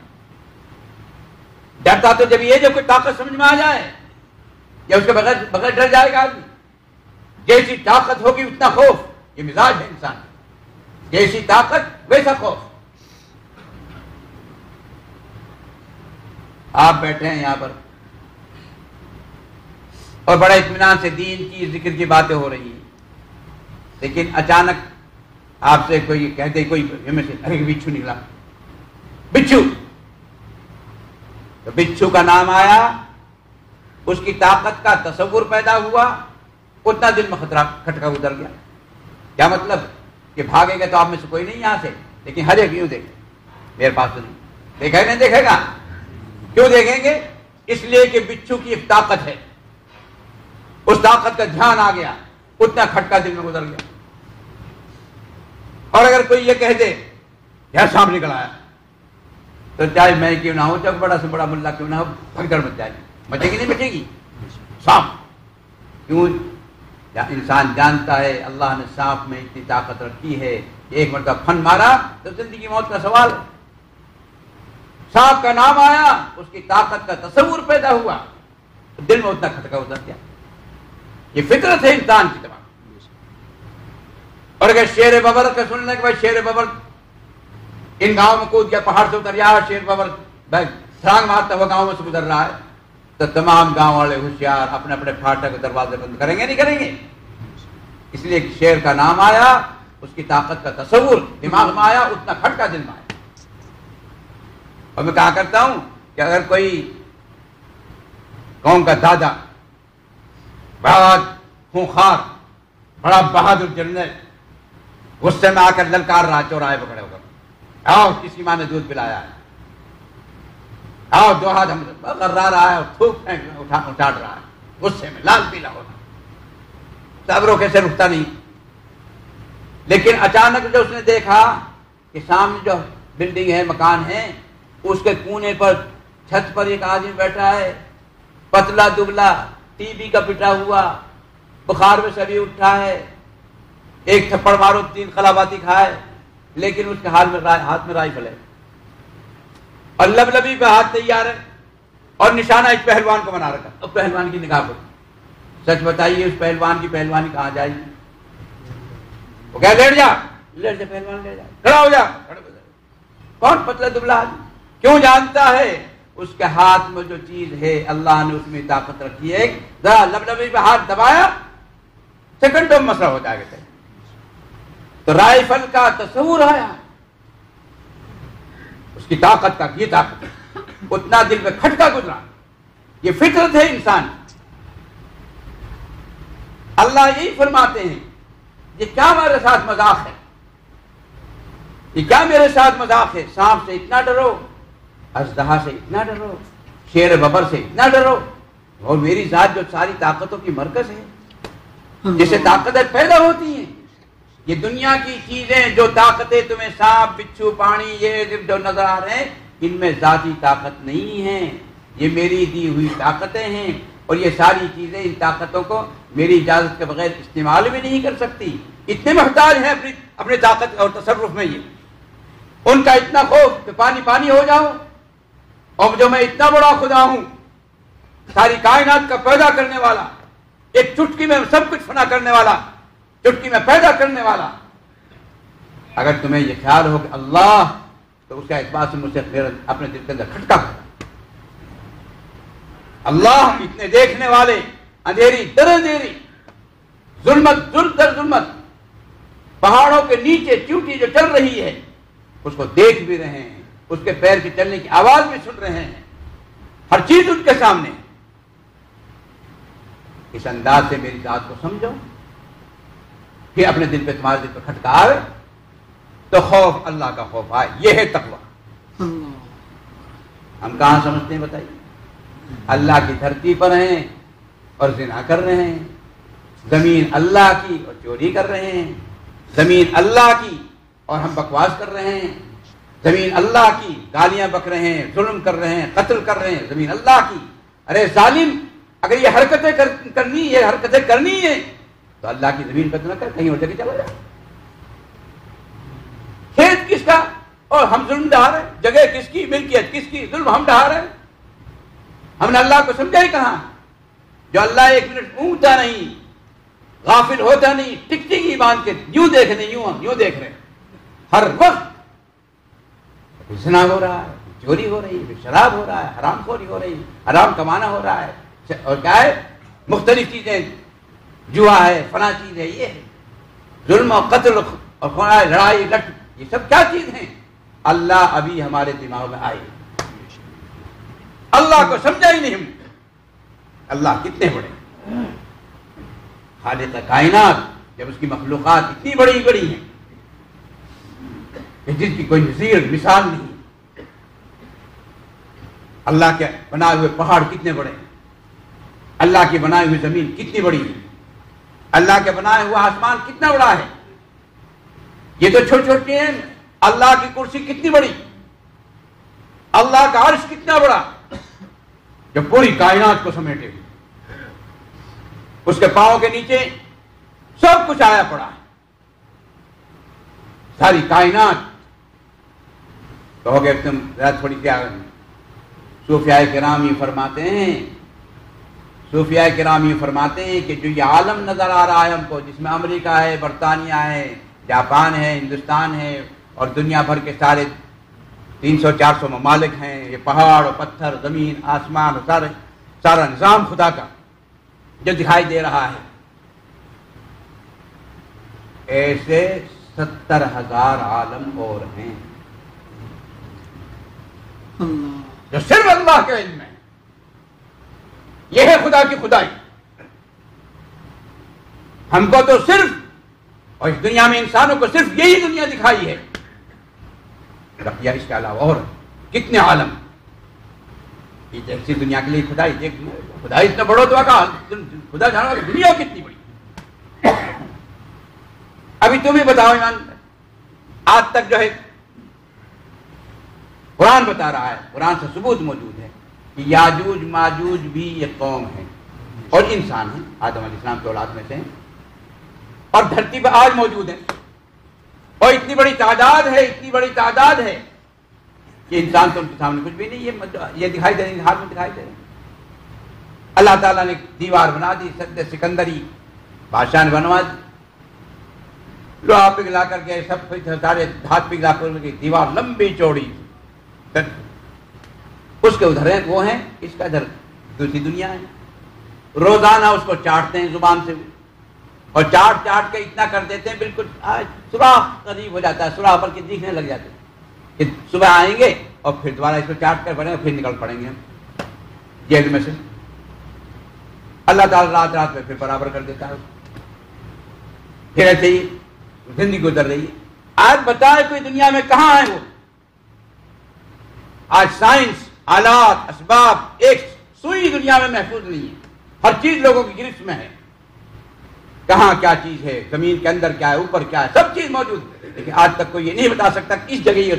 Speaker 2: ڈرتا تو جب یہ جب کوئی طاقت سمجھ میں آ جائے، یا اس کے بغیر ڈر جائے گا آدمی۔ جیسی طاقت ہوگی اتنا خوف، یہ مزاج ہے انسان، جیسی طاقت ویسا خوف۔ آپ بیٹھے ہیں یہاں پر اور بڑے اطمینان سے دین کی ذکر کی باتیں ہو رہی ہیں، لیکن اچانک آپ سے کوئی کہتے کوئی ہمیں سے ارے بچھو نکلا، بچھو، تو بچھو کا نام آیا، اس کی طاقت کا تصور پیدا ہوا، اتنا دل میں خطرہ کھٹکا اتر گیا۔ کیا مطلب؟ کہ بھاگے گا تو آپ میں سے کوئی نہیں یہاں سے، لیکن ہر ایک یوں دیکھے، میرے پاس تو نہیں دیکھا، نہیں دیکھے گا۔ کیوں دیکھیں گے؟ اس لیے کہ بچھو کی ایک طاقت ہے، اس طاقت کا دھیان آ گیا، اتنا کھٹکا دل میں گزر گیا۔ اور اگر کوئی یہ کہہ دے یار سانپ نکل آیا، تو چاہے میں کیوں نہ ہوں، چاہے بڑا سے بڑا ملا کیوں نہ ہو، بھگدڑ مچ جائے گی، بچے گی نہیں بچے گی سانپ۔ کیوں؟ انسان جانتا ہے اللہ نے سانپ میں اتنی طاقت رکھی ہے، ایک مرتبہ پھن مارا تو زندگی موت کا سوال ہے۔ سانپ کا نام آیا، اس کی طاقت کا تصور پیدا ہوا، تو دل میں اتنا کھٹکا اتر گیا۔ یہ فطرت ہے انسان کی تمام۔ اور اگر شیر ببر کا سننے کے بعد شیر ببر ان گاؤں میں کود گیا، پہاڑ سے اتر گیا، شیر ببر چھلانگ مارتا ہوا گاؤں میں سے گزر رہا ہے، تو تمام گاؤں والے ہوشیار اپنے اپنے پھاٹک کے دروازے بند کریں گے، نہیں کریں گے؟ اس لیے کہ شیر کا نام آیا، اس کی طاقت کا تصور دماغ میں آیا، اتنا کھٹکا دل میں آیا۔ اور میں کہا کرتا ہوں کہ اگر کوئی قوم کا دادا، بڑا خونخوار، بڑا بہادر جنرل غصے میں آ کر للکار رہا چوراہے پکڑے ہو کر، آؤ کس کی ماں نے دودھ پلایا ہے، آؤ دو ہاتھ ہم غرا رہا ہے اور تھوک پھینک اٹھاڑ رہا ہے، غصے میں لال پیلا ہوتا، صبروں کیسے رکتا نہیں۔ لیکن اچانک جو اس نے دیکھا کہ سامنے جو بلڈنگ ہے، مکان ہے، اس کے کونے پر چھت پر ایک آدمی بیٹھا ہے، پتلا دبلا، ٹی بی کا پٹا ہوا، بخار میں سے ابھی اٹھا ہے، ایک تھپڑ مارو 3 خلاباتی کھائے، لیکن اس کے ہاتھ میں رائفل ہے۔ اور لبلبی پہ ہاتھ تیار ہے اور نشانہ اس پہلوان کو بنا رکھا. اب پہلوان کی نگاہ پر سچ بتائیے اس پہلوان کی پہلوانی کہاں جائے گی؟ وہ کہہ لیٹ جا پہلوان، لیٹ جا، کھڑا ہو جا. کون پتلا دبلا آدمی؟ کیوں جانتا ہے اس کے ہاتھ میں جو چیز ہے اللہ نے اس میں طاقت رکھی ہے. ذرا لبلبی پہ ہاتھ دبایا سیکنڈوں میں مسئلہ ہو جائے گا. تو رائفل کا تصور آیا اس کی طاقت کا، یہ طاقت اتنا دل میں کھٹکا گزرا. یہ فطرت ہے انسان. اللہ یہی فرماتے ہیں یہ کیا میرے ساتھ مذاق ہے، یہ کیا میرے ساتھ مذاق ہے. سانپ سے اتنا ڈرو، اژدہا سے اتنا ڈرو، شیر ببر سے اتنا ڈرو، اور میری ذات جو ساری طاقتوں کی مرکز ہے، جس سے طاقتیں پیدا ہوتی ہیں. یہ دنیا کی چیزیں جو طاقتیں تمہیں سانپ بچھو پانی یہ جو نظر آ رہے ہیں، ان میں ذاتی طاقت نہیں ہے، یہ میری دی ہوئی طاقتیں ہیں. اور یہ ساری چیزیں ان طاقتوں کو میری اجازت کے بغیر استعمال بھی نہیں کر سکتی. اتنے محتاج ہیں اپنے طاقت اور تصرف میں. یہ ان کا اتنا خوف کہ پانی پانی ہو جاؤ، اور جو میں اتنا بڑا خدا ہوں، ساری کائنات کا پیدا کرنے والا، ایک چٹکی میں سب کچھ فنا کرنے والا، چٹکی میں پیدا کرنے والا. اگر تمہیں یہ خیال ہو کہ اللہ، تو اس کا اعتبار سے مجھ سے اپنے دل کے اندر کھٹکا کرا. اللہ اتنے دیکھنے والے، اندھیری در اندھیری، ظلمت ظلم در ظلمت، پہاڑوں کے نیچے چیونٹی جو چل رہی ہے اس کو دیکھ بھی رہے ہیں، اس کے پیر کے چلنے کی آواز بھی سن رہے ہیں، ہر چیز ان کے سامنے. اس انداز سے میری ذات کو سمجھو کہ اپنے دل پہ تمہارے دل پہ کھٹکا آئے تو خوف اللہ کا خوف آئے. یہ ہے تقویٰ. ہم کہاں سمجھتے ہیں بتائیے؟ اللہ کی دھرتی پر ہیں اور زنا کر رہے ہیں، زمین اللہ کی اور چوری کر رہے ہیں، زمین اللہ کی اور ہم بکواس کر رہے ہیں، زمین اللہ کی گالیاں بک رہے ہیں، ظلم کر رہے ہیں، قتل کر رہے ہیں، زمین اللہ کی. ارے ظالم، اگر یہ حرکتیں کرنی ہے تو اللہ کی زمین پہ نہ کر، کہیں اور جگہ چلا جائے. کھیت کس کا اور ہم ظلم ڈھا رہے ہیں، جگہ کس کی، ملکیت کس کی، ظلم ہم ڈھا رہے ہیں. ہم نے اللہ کو سمجھا ہی کہاں؟ جو اللہ ایک منٹ اونگتا نہیں، غافل ہوتا نہیں، ٹک ٹک ہی باندھ کے یوں دیکھ رہے، یوں دیکھ رہے. ہر وقت زنا ہو رہا ہے، چوری ہو رہی ہے، شراب ہو رہا ہے، حرام خوری ہو رہی ہے، حرام کمانا ہو رہا ہے، اور کیا ہے مختلف چیزیں، جوا ہے، فلاں چیز ہے، یہ ہے ظلم اور قتل اور لڑائی لٹ، یہ سب کیا چیز ہیں؟ اللہ ابھی ہمارے دماغ میں آئی. اللہ کو سمجھا ہی نہیں ہم. اللہ کتنے بڑے خالق کائنات، جب اس کی مخلوقات اتنی بڑی بڑی ہیں کہ جس کی کوئی نظیر مثال نہیں. اللہ کے بنائے ہوئے پہاڑ کتنے بڑے ہیں، اللہ کی بنائی ہوئی زمین کتنی بڑی ہے، اللہ کے بنائے ہوا آسمان کتنا بڑا ہے. یہ تو چھوٹے چھوٹے ہیں. اللہ کی کرسی کتنی بڑی، اللہ کا عرش کتنا بڑا جو پوری کائنات کو سمیٹے ہوئے. اس کے پاؤں کے نیچے سب کچھ آیا پڑا ہے، ساری کائنات. کہو گے تم تھوڑی کیا. صوفیاء کرام یہ فرماتے ہیں کہ جو یہ عالم نظر آ رہا ہے ہم کو، جس میں امریکہ ہے، برطانیہ ہے، جاپان ہے، ہندوستان ہے، اور دنیا بھر کے سارے 300-400 ممالک ہیں، یہ پہاڑ اور پتھر، زمین، آسمان اور سارا نظام خدا کا جو دکھائی دے رہا ہے، ایسے 70,000 عالم اور ہیں جو صرف اللہ کے علم ہے. یہ ہے خدا کی خدائی. ہم کو تو صرف، اور اس دنیا میں انسانوں کو صرف یہی دنیا دکھائی ہے. رقیہ اس کے علاوہ اور کتنے عالم. یہ ایسی دنیا کے لیے خدائی دیکھ، خدائی اتنا بڑا تو کہا خدا جانا دنیا کتنی بڑی. ابھی تم ہی بتاؤ ایمان، آج تک جو ہے قرآن بتا رہا ہے، قرآن سے ثبوت موجود ہے کہ یاجوج ماجوج بھی یہ قوم ہے اور انسان ہیں، آدم علیہ السلام کی اولاد میں سے ہیں، اور دھرتی پہ آج موجود ہیں، اور اتنی بڑی تعداد ہے کہ انسان تو ان کے سامنے کچھ بھی نہیں، یہ دکھائی دے رہے، ہاتھ میں دکھائی دے رہے۔ اللہ تعالیٰ نے دیوار بنا دی، سد سکندری بادشاہ نے بنوا دی، لوہا پگھلا کر کے سب سارے ہاتھ پگھلا کر کے دیوار لمبی چوڑی، اس کے ادھر ہیں وہ ہیں، اس کا ادھر دوسری دنیا ہے۔ روزانہ اس کو چاٹتے ہیں زبان سے، اور چاٹ چاٹ کے اتنا کر دیتے ہیں بالکل سوراخ قریب ہو جاتا ہے، سوراخ پر کے دکھنے لگ جاتے ہیں کہ صبح آئیں گے اور پھر دوبارہ اس کو چاٹ کر پڑیں گے، پھر نکل پڑیں گے ہم جیل میں سے۔ اللہ تعالیٰ رات رات میں پھر برابر کر دیتا ہے، پھر ایسے ہی زندگی گزر رہی ہے۔ آج بتائے کوئی دنیا میں کہاں ہے وہ؟ آج سائنس، آلات، اسباب ایک سوئی دنیا میں محفوظ نہیں ہے، ہر چیز لوگوں کی گرفت میں ہے۔ کہاں کیا چیز ہے، زمین کے اندر کیا ہے، اوپر کیا ہے، سب چیز موجود ہے، لیکن آج تک کوئی یہ نہیں بتا سکتا کہ اس جگہ یہ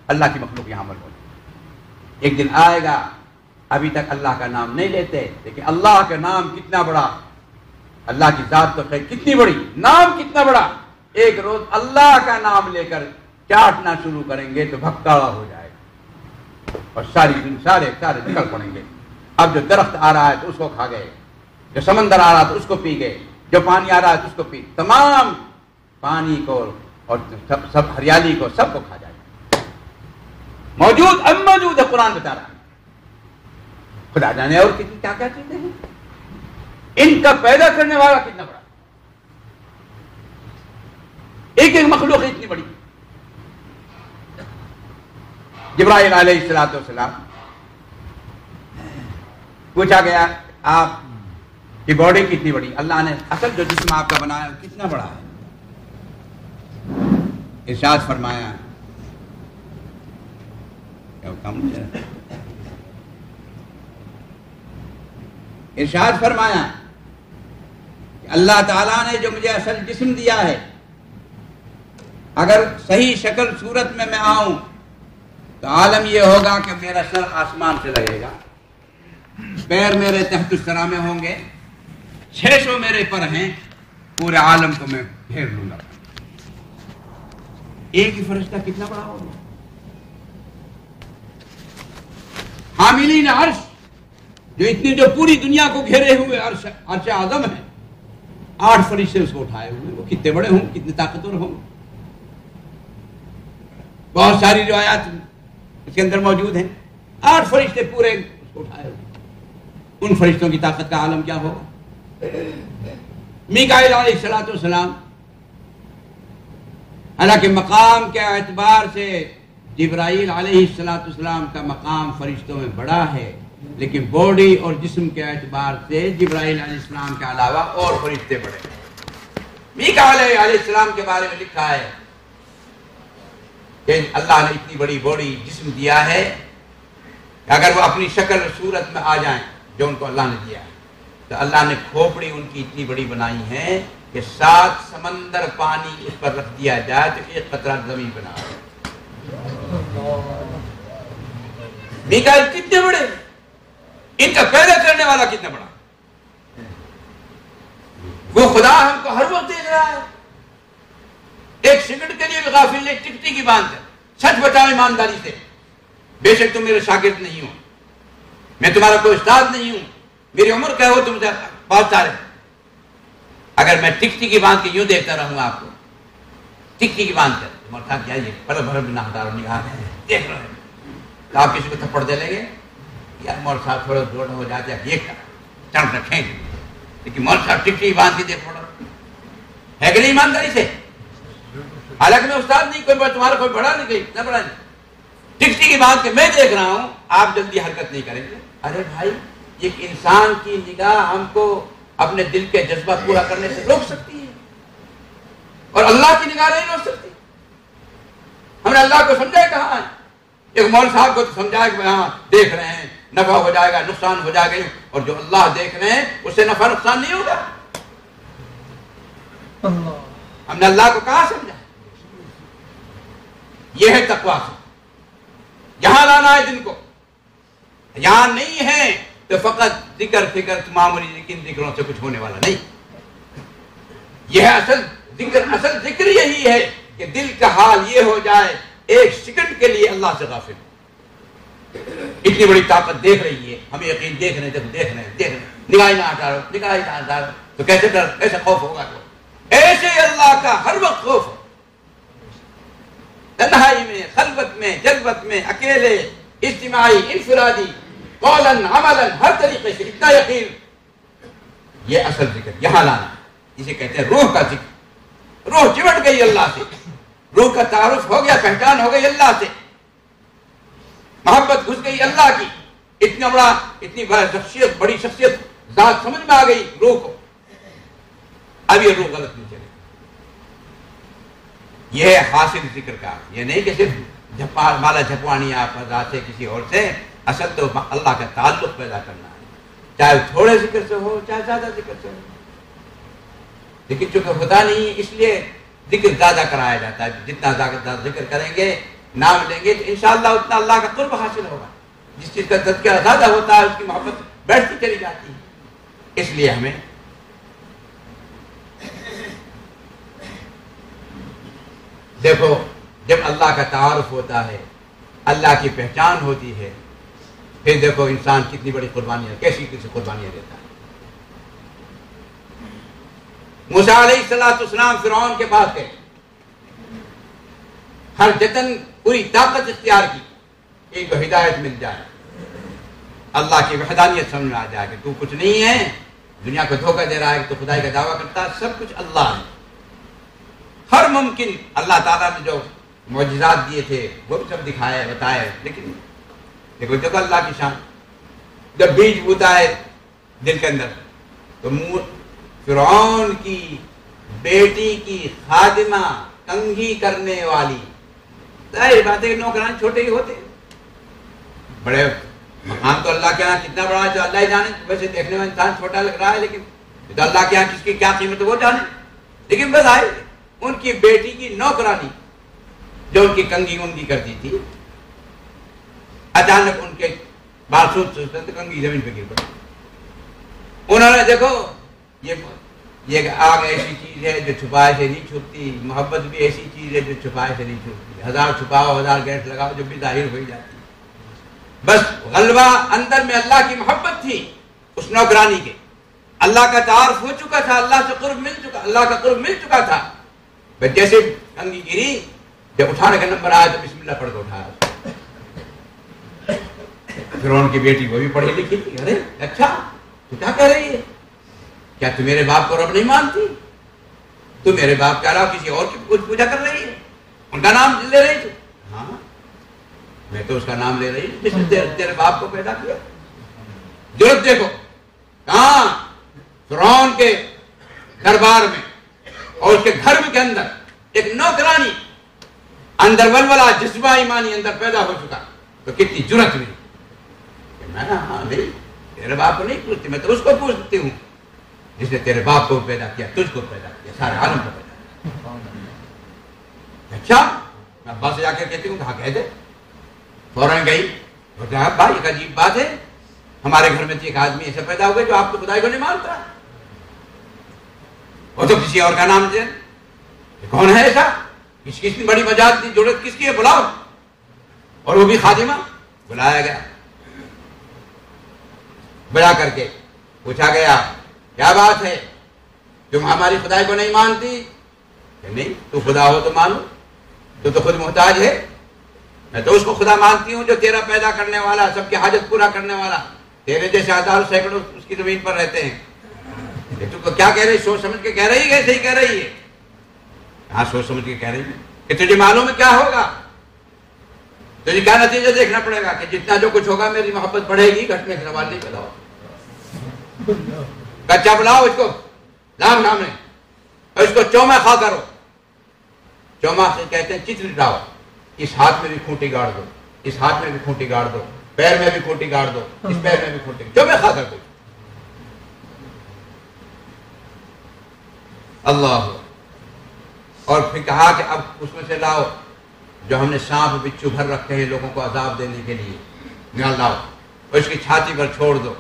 Speaker 2: اللہ کی مخلوق یہاں پر موجود۔ ایک دن آئے گا، ابھی تک اللہ کا نام نہیں لیتے، لیکن اللہ کا نام کتنا بڑا، اللہ کی ذات تو خیر کتنی بڑی، نام کتنا بڑا۔ ایک روز اللہ کا نام لے کر چاٹنا شروع کریں گے تو بھگتاڑا ہو جائے گا، اور سارے نکل پڑیں گے۔ اب جو درخت آ رہا ہے تو اس کو کھا گئے، جو سمندر آ رہا تو اس کو پی گئے، جو پانی آ رہا ہے تو اس کو پی، تمام پانی کو اور سب ہریالی کو سب کو کھا جائے گا۔ موجود اب موجود ہے، قرآن بتا رہا ہے۔ خدا جانے اور کتنی کیا کیا چیزیں ہیں، ان کا پیدا کرنے والا کتنا بڑا، ایک ایک مخلوق اتنی بڑی۔ جبرائیل علیہ السلام پوچھا گیا آپ کی باڈی کتنی بڑی، اللہ نے اصل جو جسم آپ کا بنایا وہ کتنا بڑا ہے، ارشاد فرمایا ارشاد فرمایا کہ اللہ تعالیٰ نے جو مجھے اصل جسم دیا ہے، اگر صحیح شکل صورت میں آؤں تو عالم یہ ہوگا کہ میرا سر آسمان سے لگے گا، پیر میرے تحت الثری میں ہوں گے، 600 میرے پر ہیں، پورے عالم کو میں گھیر لوں گا۔ ایک ہی فرشتہ کتنا بڑا ہوگا، حاملین عرش جو پوری دنیا کو گھیرے ہوئے عرش اعظم ہے، 8 فرشتے اس کو اٹھائے ہوئے، وہ کتنے بڑے ہوں، کتنے طاقتور ہوں۔ بہت ساری روایات اس کے اندر موجود ہیں، 8 فرشتے پورے اس کو اٹھائے ہوئے۔ ان فرشتوں کی طاقت کا عالم کیا ہوگا۔ میکائیل علیہ السلام حالانکہ مقام کے اعتبار سے جبرائیل علیہ السلام کا مقام فرشتوں میں بڑا ہے، لیکن باڈی اور جسم کے اعتبار سے جبرائیل علیہ السلام کے علاوہ اور فرشتے بڑے ہیں۔ میکائیل علیہ السلام کے بارے میں لکھا ہے کہ اللہ نے اتنی بڑی باڈی جسم دیا ہے کہ اگر وہ اپنی شکل صورت میں آ جائیں جو ان کو اللہ نے دیا ہے، تو اللہ نے کھوپڑی ان کی اتنی بڑی بنائی ہے کہ 7 سمندر پانی اس پر رکھ دیا جائے تو ایک قطرہ زمین بنا۔ میکائیل کتنے بڑے، ان کا پیدا کرنے والا کتنا بڑا، وہ خدا ہم کو ہر وقت دیکھ رہا ہے۔ ایک سیکنڈ کے لیے بھی غافل نہیں، ٹکٹی کی باندھ ہے۔ سچ بتاؤ ایمانداری سے، بے شک تم میرے شاگرد نہیں ہو، میں تمہارا کوئی استاد نہیں ہوں، میری عمر کیا ہو تم سے بہت سارے، اگر میں ٹکٹی کی باندھ کے یوں دیکھتا رہوں گا آپ کو، ٹکٹی کی باندھ کر تمہارے ساتھ جائیے بڑے بڑے ناخدار نگاہ دیکھ رہے ہیں، تو آپ کسی کو تھپڑ دے لیں گے یار مول صاحب تھوڑا زور ہو جاتے ہیں، یہ چڑھ رکھیں گے، لیکن مول صاحب ٹکٹی باندھ کے دیکھ پڑا ہے کہ نہیں ایمانداری سے، حالانکہ میں استاد نہیں، کوئی تمہارا کوئی بڑا نہیں، کوئی اتنا بڑا نہیں، ٹکٹی کی باندھ کے میں دیکھ رہا ہوں، آپ جلدی حرکت نہیں کریں گے۔ ارے بھائی، ایک انسان کی نگاہ ہم کو اپنے دل کے جذبہ پورا کرنے سے روک سکتی ہے، اور اللہ کی نگاہ نہیں روک سکتی۔ ہم نے اللہ کو سمجھا کہاں ہے، ایک مول صاحب کو تو سمجھایا کہ ہاں دیکھ رہے ہیں، نفع ہو جائے گا، نقصان ہو جائے گا، اور جو اللہ دیکھ رہے ہیں اس سے نفع نقصان نہیں ہوگا۔ ہم نے اللہ کو کہاں سمجھا، یہ ہے تقویٰ سے یہاں لانا ہے دن کو، یہاں نہیں ہے تو فقط ذکر فکر معمولی، لیکن ذکروں سے کچھ ہونے والا نہیں۔ یہ ہے اصل ذکر یہی ہے کہ دل کا حال یہ ہو جائے ایک سیکنڈ کے لیے اللہ سے غافل، اتنی بڑی طاقت دیکھ رہی ہے، ہمیں یقین دیکھ رہے ہیں، دیکھ رہے ہیں، نگاہ نہ ہٹا رہو، نگاہ نہ ہٹا رہو، تو کیسے ڈر، کیسے خوف ہوگا؟ تو ایسے اللہ کا ہر وقت خوف ہو، تنہائی میں، خلوت میں، جلوت میں، اکیلے، اجتماعی، انفرادی، قولاً عملاً، ہر طریقے سے اتنا یقین، یہ اصل ذکر یہاں لانا، جسے کہتے ہیں روح کا ذکر۔ روح چمٹ گئی اللہ سے، روح کا تعارف ہو گیا، پہچان ہو گئی اللہ سے، محبت گھس گئی اللہ کی، اتنی بڑی شخصیت ذات سمجھ میں آ گئی روح کو۔ اب یہ روح غلط نہیں چلے، یہ ہے حاصل ذکر کا، یہ نہیں کہ صرف مالا جھپوانی آپ ذات سے کسی اور سے، اصل تو اللہ کا تعلق پیدا کرنا ہے، چاہے تھوڑے ذکر سے ہو چاہے زیادہ ذکر سے ہو، لیکن چونکہ خدا نہیں ہے اس لیے ذکر زیادہ کرایا جاتا ہے۔ جتنا زیادہ ذکر کریں گے، نام لیں گے، تو انشاءاللہ اتنا اللہ کا قرب حاصل ہوگا۔ جس چیز کا تذکرہ زیادہ ہوتا ہے اس کی محبت بیٹھتی چلی جاتی ہے۔ اس لیے ہمیں دیکھو، جب اللہ کا تعارف ہوتا ہے، اللہ کی پہچان ہوتی ہے، پھر دیکھو انسان کتنی بڑی قربانیاں، کیسی قربانیاں دیتا ہے۔ موسیٰ علیہ السلام فرعون کے پاس گئے، ہر جتن پوری طاقت اختیار کی کہ ان کو ہدایت مل جائے، اللہ کی وحدانیت سمجھ میں آ جائے کہ تو کچھ نہیں ہے، دنیا کو دھوکہ دے رہا ہے کہ تو خدائی کا دعویٰ کرتا ہے، سب کچھ اللہ ہے۔ ہر ممکن اللہ تعالیٰ نے جو معجزات دیے تھے وہ بھی سب دکھائے، بتائے، لیکن دیکھو اللہ کی شان، جب بیج بوتا ہے دل کے اندر، تو فرعون کی بیٹی کی خادمہ، کنگھی کرنے والی، ظاہر بات ہے کہ نوکران چھوٹے ہی ہوتے، بڑے مقام تو اللہ کے یہاں کتنا بڑا ہے جو اللہ ہی جانے، ویسے دیکھنے میں انسان چھوٹا لگ رہا ہے لیکن تو اللہ کے یہاں کس کی کیا قیمت ہے وہ جانے۔ لیکن بس آئے ان کی بیٹی کی نوکرانی جو ان کی کنگھی کرتی تھی، اچانک ان کے بال سوچتے کنگھی زمین پہ گر پڑی۔ انہوں نے دیکھو یہ آگ ایسی چیز ہے جو چھپائے سے نہیں چھپتی، محبت بھی ایسی چیز ہے جو چھپائے سے نہیں چھپتی، ہزار چھپاؤ ہزار گیٹ لگاؤ جب بھی ظاہر ہو ہی جاتی۔ بس غلبہ اندر میں اللہ کی محبت تھی اس نوکرانی کے، اللہ کا تعارف ہو چکا تھا، اللہ سے قرب مل چکا، اللہ کا قرب مل چکا تھا۔ بس جیسے کنگھی گری، جب اٹھانے کا نمبر آیا تو بسم اللہ پڑھ کے اٹھایا۔ فرعون کی بیٹی وہ بھی پڑھی لکھی تھی، ارے اچھا تو کیا کہہ رہی ہے، کیا تو میرے باپ کو رب نہیں مانتی؟ تو میرے باپ کے علاوہ کسی اور کی کچھ پوجا کر رہی ہے، ان کا نام لے رہی تھی؟ ہاں میں تو اس کا نام لے رہی ہوں جس نے تیرے باپ کو پیدا کیا۔ ضرورت دیکھو کہاں فرعون کے دربار میں اور اس کے گھر کے اندر ایک نوکرانی، اندر ولولہ جذبہ ایمانی اندر پیدا ہو چکا، تو کتنی جرت ہوئی کہ میں ہاں نہیں تیرے باپ کو نہیں پوچھتی، میں تو اس کو پوچھتی ہوں جس نے تیرے باپ کو پیدا کیا، تجھ کو پیدا کیا، سارے عالم کو پیدا کیا۔ اچھا میں ابا سے جا کر کہتی ہوں کہاں کہہ دے، فوراً گئی، بھائی ایک عجیب بات ہے، ہمارے گھر میں ایک آدمی ایسا پیدا ہو گیا جو آپ کو خدائی کو نہیں مانتا، اور تو کسی اور کا نام دے، کون ہے ایسا، کس کی بڑی مجاز کی ضرورت کس کی ہے، بلاؤ، اور وہ بھی خادمہ۔ بلایا گیا، بلا کر کے پوچھا گیا کیا بات ہے، تم ہماری خدائی کو نہیں مانتی؟ کہ نہیں، تو خدا ہو تو مانو، تو خود محتاج ہے، میں تو اس کو خدا مانتی ہوں جو تیرا پیدا کرنے والا، سب کی حاجت پورا کرنے والا، تیرے جیسے ہزاروں سینکڑوں اس کی زمین پر رہتے ہیں۔ تو کیا کہہ رہی، سوچ سمجھ کے کہہ رہی ہے، ایسے ہی کہہ رہی ہے؟ ہاں سوچ سمجھ کے کہہ رہی ہے کہ تجھے معلوم ہے کیا ہوگا، تجھے کیا نتیجہ دیکھنا پڑے گا کہ جتنا جو کچھ ہوگا میری محبت بڑھے گی، گھٹنے کا سوال نہیں پیدا ہوگا۔ کچا بلاؤ اس کو، نام نام ہے، اور اس کو چوما کھا کرو، چوما سے کہتے ہیں چتر ڈاؤ، اس ہاتھ میں بھی کھوٹی گاڑ دو، اس ہاتھ میں بھی کھوٹی گاڑ دو، پیر میں بھی کھوٹی گاڑ دو، اس پیر میں بھی کھوٹی، چومے کھا کر دو۔ اللہ، اور پھر کہا کہ اب اس میں سے لاؤ جو ہم نے سانپ بچھو بھر رکھے ہیں لوگوں کو عذاب دینے کے لیے، نہ لاؤ، اور اس کی چھاتی پر چھوڑ دو،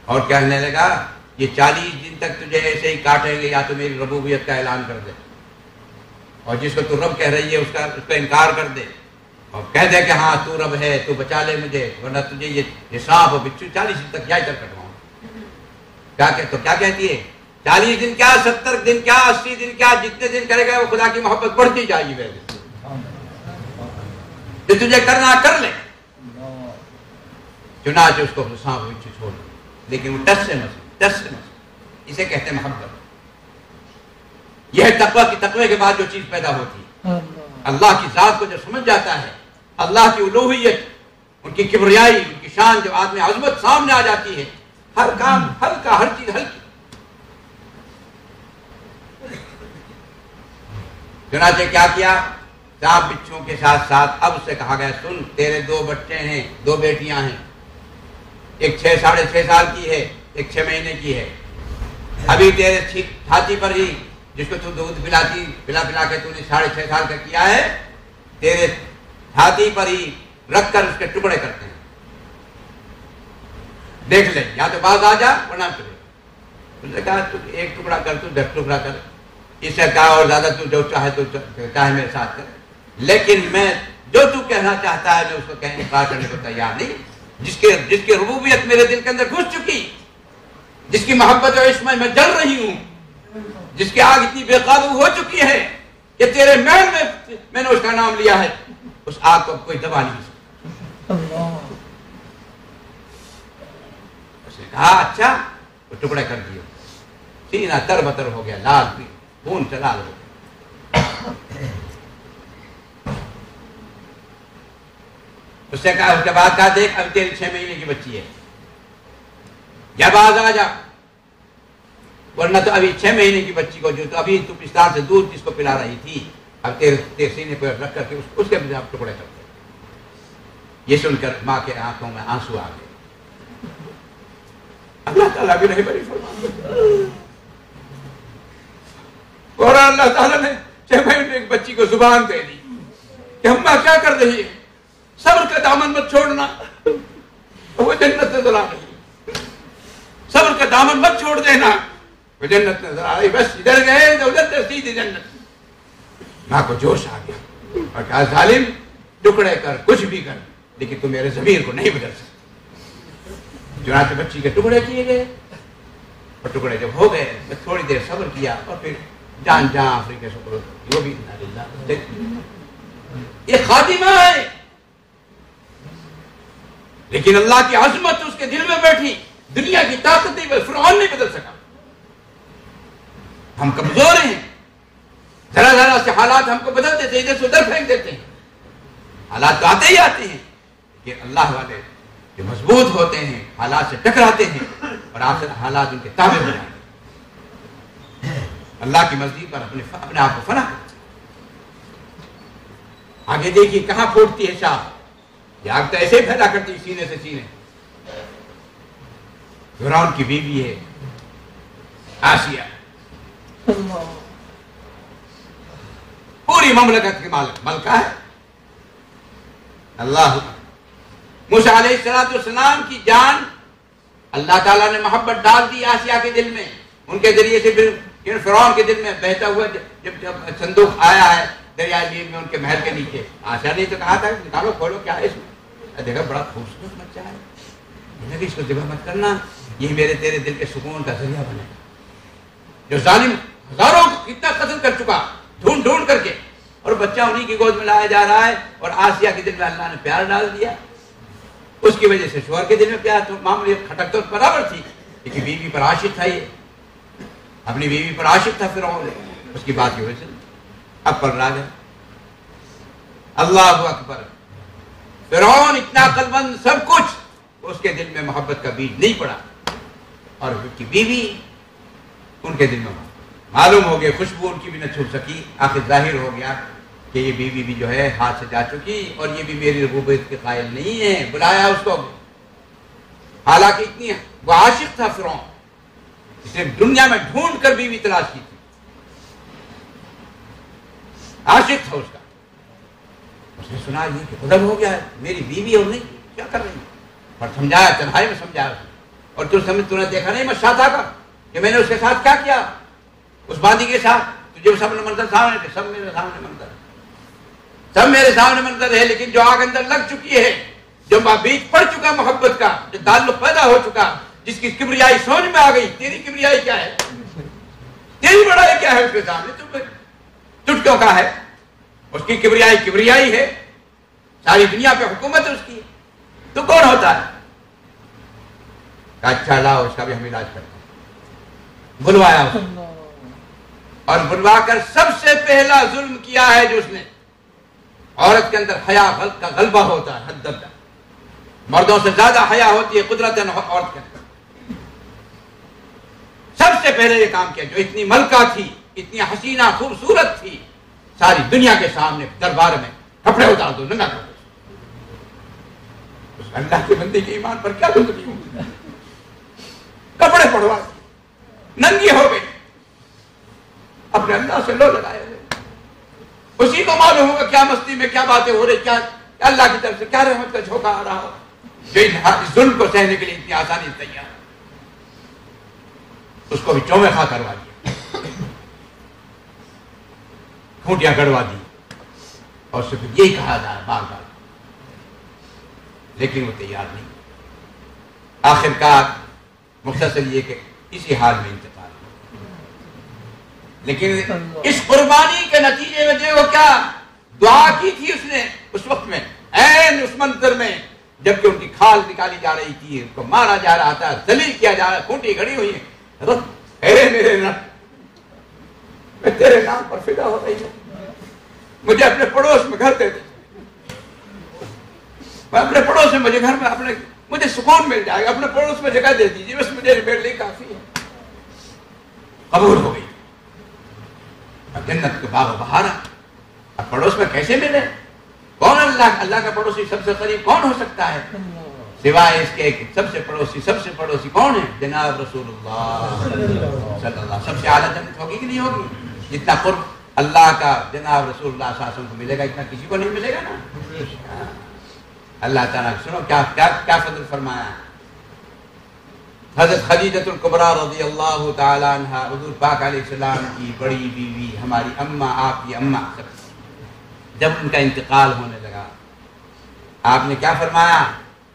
Speaker 2: اور کہنے لگا یہ 40 دن تک تجھے ایسے ہی کاٹیں گے، یا تو میری ربوبیت کا اعلان کر دے، اور جس کو تو رب کہہ رہی ہے اس کا انکار کر دے، اور کہہ دے کہ ہاں تو رب ہے، تو بچا لے مجھے، ورنہ تجھے یہ سانپ اور بچھو 40 دن تک کیا کر کٹواؤں. تو کیا کہتی ہے؟ 40 دن کیا، 70 دن کیا، 80 دن کیا، جتنے دن کرے گا وہ خدا کی محبت بڑھتی جائے گی. جو تجھے کرنا کر لے. چنانچہ اس کو سانپ بچھو چھوڑ دے، لیکن وہ ٹس سے مسئلہ اسے کہتے ہیں محبت. یہ ہے تقوی کے بعد جو چیز پیدا ہوتی ہے. اللہ کی ذات کو جب سمجھ جاتا ہے، اللہ کی الوہیت، ان کی کبریائی، ان کی شان، جب آدمی عظمت سامنے آ جاتی ہے، ہر کام ہلکا، ہر چیز ہلکی. چنانچہ کیا کیا؟ سانپ بچھوں کے ساتھ ساتھ اب اس سے کہا گیا سن، تیرے 2 بچے ہیں، 2 بیٹیاں ہیں، ایک 6 ساڑھے 6 سال کی ہے، ایک 6 مہینے کی ہے. ابھی تیرے چھاتی پر ہی، جس کو تو دودھ پلا کے تو نے 6.5 سال کا کیا ہے، تیرے چھاتی پر ہی رکھ کر اس کے ٹکڑے کرتے ہیں. دیکھ لے، یا تو باز آ جا ورنہ تجھے. اس نے کہا تو ایک ٹکڑا کر، تو 10 ٹکڑا کر، اس سے کہا اور زیادہ تو جو چاہے تو چاہے میرے ساتھ کر، لیکن میں جو تو کہنا چاہتا ہے میں اس کو انکار کرنے کو تیار نہیں. جس کی ربوبیت میرے دل کے اندر گھس چکی، جس کی محبت اور عشق میں جل رہی ہوں، جس کی آگ اتنی بے قابو ہو چکی ہے کہ تیرے محل میں نے اس کا نام لیا ہے، اس آگ کو کوئی دبا نہیں سکتا. اس نے کہا اچھا، وہ ٹکڑے کر دیے، سینہ تر بتر ہو گیا، لال خون سے لال ہو گیا. اس سے کہا، اس کے بعد کہا دیکھ اب تیری 6 مہینے کی بچی ہے، یا باز آ جا، ورنہ تو ابھی 6 مہینے کی بچی کو جو تو ابھی تو پستان سے دودھ جس کو پلا رہی تھی، اب تیرے سینے پر رکھ کر کے اس کے آپ ٹکڑے کرتے. یہ سن کر ماں کے آنکھوں میں آنسو آ گئے. اللہ تعالیٰ بھی نہیں بری فرمان، اور اللہ تعالیٰ نے 6 مہینے ایک بچی کو زبان دے دی کہ اماں کیا کر رہی ہے، صبر کا دامن مت چھوڑنا. وہ جنت نظر آ رہی، صبر کا دامن مت چھوڑ دینا، وہ جنت نظر آ رہی. بس ادھر گئے تو ادھر سیدھی جنت. ماں کو جوش آ گیا اور کہا ظالم، ٹکڑے کر، کچھ بھی کر، لیکن تم میرے ضمیر کو نہیں بدل سکتے. چنانچہ بچی کے ٹکڑے کیے گئے، اور ٹکڑے جب ہو گئے میں تھوڑی دیر صبر کیا، اور پھر جان افریقہ سے وہ بھی یہ خاتمہ ہے. لیکن اللہ کی عظمت اس کے دل میں بیٹھی، دنیا کی طاقت نہیں، فرعون نہیں بدل سکا. ہم کمزور ہیں، ذرا ذرا سے حالات ہم کو بدل دیتے ہیں، ادھر سے ادھر پھینک دیتے ہیں. حالات تو آتے ہی آتے ہیں، کہ اللہ والے جو مضبوط ہوتے ہیں حالات سے ٹکراتے ہیں اور آخر حالات ان کے تابع ہو جاتے ہیں. اللہ کی مرضی پر اپنے آپ کو فنا کرتے ہیں. آگے دیکھیے کہاں پھوٹتی ہے شاخ، یہ آگ تو ایسے ہی پھیلا کرتی ہے سینے سے سینے. فرعون کی بیوی ہے آسیہ، پوری مملکت کے ملکہ ہے. اللہ موسیٰ علیہ السلام کی جان اللہ تعالیٰ نے محبت ڈال دی آسیہ کے دل میں، ان کے ذریعے سے پھر فرعون کے دل میں بہتا ہوا جب صندوق آیا ہے دریائے نیل میں ان کے محل کے نیچے. آسیہ نے تو کہا تھا نکالو کھولو کیا ہے اس میں، دیکھا بڑا خوبصورت بچہ ہے، اس کو ذبح مت کرنا، یہ میرے تیرے دل کے سکون کا ذریعہ بنے. جو ظالم ہزاروں کو کتنا قتل کر چکا ڈھونڈ ڈھونڈ کر کے، اور بچہ انہی کی گود میں لایا جا رہا ہے، اور آسیہ کے دل میں اللہ نے پیار ڈال دیا. اس کی وجہ سے شوہر کے دل میں پیار، تو معاملے کھٹک تو برابر تھی، لیکن بیوی پر عاشق تھا، یہ اپنی بیوی پر عاشق تھا فرعون، اس کی بات کی وجہ سے اب پر راگ ہے. اللہ اکبر. فرعون اتنا عقل مند سب کچھ، اس کے دل میں محبت کا بیج نہیں پڑا، اور ان کی بیوی ان کے دل میں معلوم ہو گیا، خوشبو ان کی بھی نہ چھوڑ سکی. آخر ظاہر ہو گیا کہ یہ بیوی بھی جو ہے ہاتھ سے جا چکی، اور یہ بھی میری ربوبیت کے قائل نہیں ہے. بلایا اس کو، حالانکہ اتنی وہ عاشق تھا فرعون، اس نے دنیا میں ڈھونڈ کر بیوی تلاش کی تھی، عاشق تھا اس کا. اس نے سنا یہ کہ خدم ہو گیا ہے، میری بیوی اور نہیں کیا کر رہی ہے، اور سمجھایا، تنہائی میں سمجھایا. اور تو نے دیکھا نہیں مشاطہ کا کہ میں نے اس کے ساتھ کیا کیا، اس بادی کے ساتھ، تجھے سب نے منظر سامنے تھے، سب میرے سامنے منظر. سب میرے سامنے منظر ہے، لیکن جو آگ اندر لگ چکی ہے، جو بیج پڑ چکا محبت کا، جو تعلق پیدا ہو چکا، جس کی کبریائی سمجھ میں آ گئی، تیری کبریائی کیا ہے، تیری بڑائی کیا ہے اس کے سامنے، تم چٹکیوں کا ہے، اس کی کبریائی کبریائی ہے، ساری دنیا پہ حکومت اس کی، تو کون ہوتا ہے؟ اچھا لاؤ اس کا بھی ہم علاج کرتے ہیں۔ بلوایا اس نے، اور بلوا کر سب سے پہلا ظلم کیا ہے جو اس نے، عورت کے اندر حیا کا غلبہ ہوتا ہے حد درجہ، مردوں سے زیادہ حیا ہوتی ہے قدرت عورت کے اندر، سب سے پہلے یہ کام کیا، جو اتنی ملکہ تھی، اتنی حسینہ خوبصورت تھی، ساری دنیا کے سامنے دربار میں کپڑے اتار دو، ننگا کر دو۔ اس اللہ کے بندے کے ایمان پر کیا گزری ہوگی، کپڑے پڑوا دی، ننگی ہو گئی، اپنے اللہ سے لو لگائے ہوئے، اسی کو معلوم ہوگا کیا مستی میں کیا باتیں ہو رہی، کیا اللہ کی طرف سے کیا رحمت کا جھونکا آ رہا ہو، جو اس ظلم کو سہنے کے لیے اتنی آسانی سے تیار، اس کو بھی چومے خواہ کروا دیا، کھوٹیاں گڑوا دی، اور صرف یہی کہا جا رہا بار بار، لیکن وہ تیار نہیں۔ آخر کار مختصر یہ کہ اسی حال میں انتقال، لیکن اس قربانی کے نتیجے میں جو کیا دعا کی تھی اس نے اس وقت میں، عین اس منظر میں، جبکہ ان کی کھال نکالی جا رہی تھی، ان کو مارا جا رہا تھا، ذلیل کیا جا رہا، کھوٹی کھڑی ہوئی ہے، اے میرے رب، میں تیرے نام پر فدا ہو رہی ہوں، مجھے اپنے پڑوس میں گھر دے دے، میں اپنے پڑوس میں، مجھے گھر میں مجھے سکون مل جائے گا، اپنے پڑوس میں جگہ دے دیجیے، بس مجھے میرے لیے کافی ہے۔ قبول ہو گئی، اب جنت کے باغ و بہارا، اب پڑوس میں کیسے ملے؟ کون اللہ کا پڑوسی سب سے قریب کون ہو سکتا ہے سوائے اس کے سب سے پڑوسی کون ہے؟ جناب رسول اللہ صلی اللہ علیہ وسلم۔ سب سے اعلیٰ جنت ہوگی کہ نہیں ہوگی؟ جتنا قرب اللہ کا جناب رسول اللہ صلی اللہ علیہ وسلم کو ملے گا اتنا کسی کو نہیں ملے گا نا۔ اللہ تعالیٰ سنو کیا فضل فرمایا، حضرت خدیجۃ الکبریٰ رضی اللہ تعالی عنہ، حضور پاک علیہ السلام کی بڑی بیوی، ہماری اماں، آپ کی اماں، جب ان کا انتقال ہونے لگا، آپ نے کیا فرمایا؟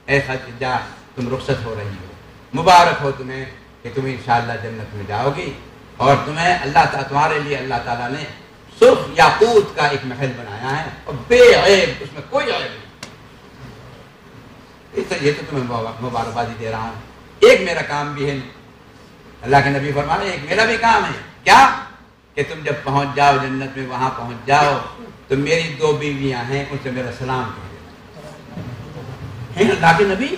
Speaker 2: اے خدیجہ تم رخصت ہو رہی ہو، مبارک ہو تمہیں کہ تم انشاءاللہ جنت میں جاؤ گی، اور تمہیں اللہ تعالیٰ تمہارے لیے اللہ تعالیٰ نے سرخ یاقوت کا ایک محل بنایا ہے، اور بے عیب، اس میں کوئی عیب نہیں، یہ تو تمہیں مبارکبادی دے رہا ہوں۔ ایک میرا کام بھی ہے، اللہ کے نبی فرمانے ایک میرا بھی کام ہے، کیا کہ تم جب پہنچ جاؤ جنت میں، وہاں پہنچ جاؤ تو میری 2 بیویاں ہیں، ان سے میرا سلام کہہ دینا۔ اللہ کے نبی،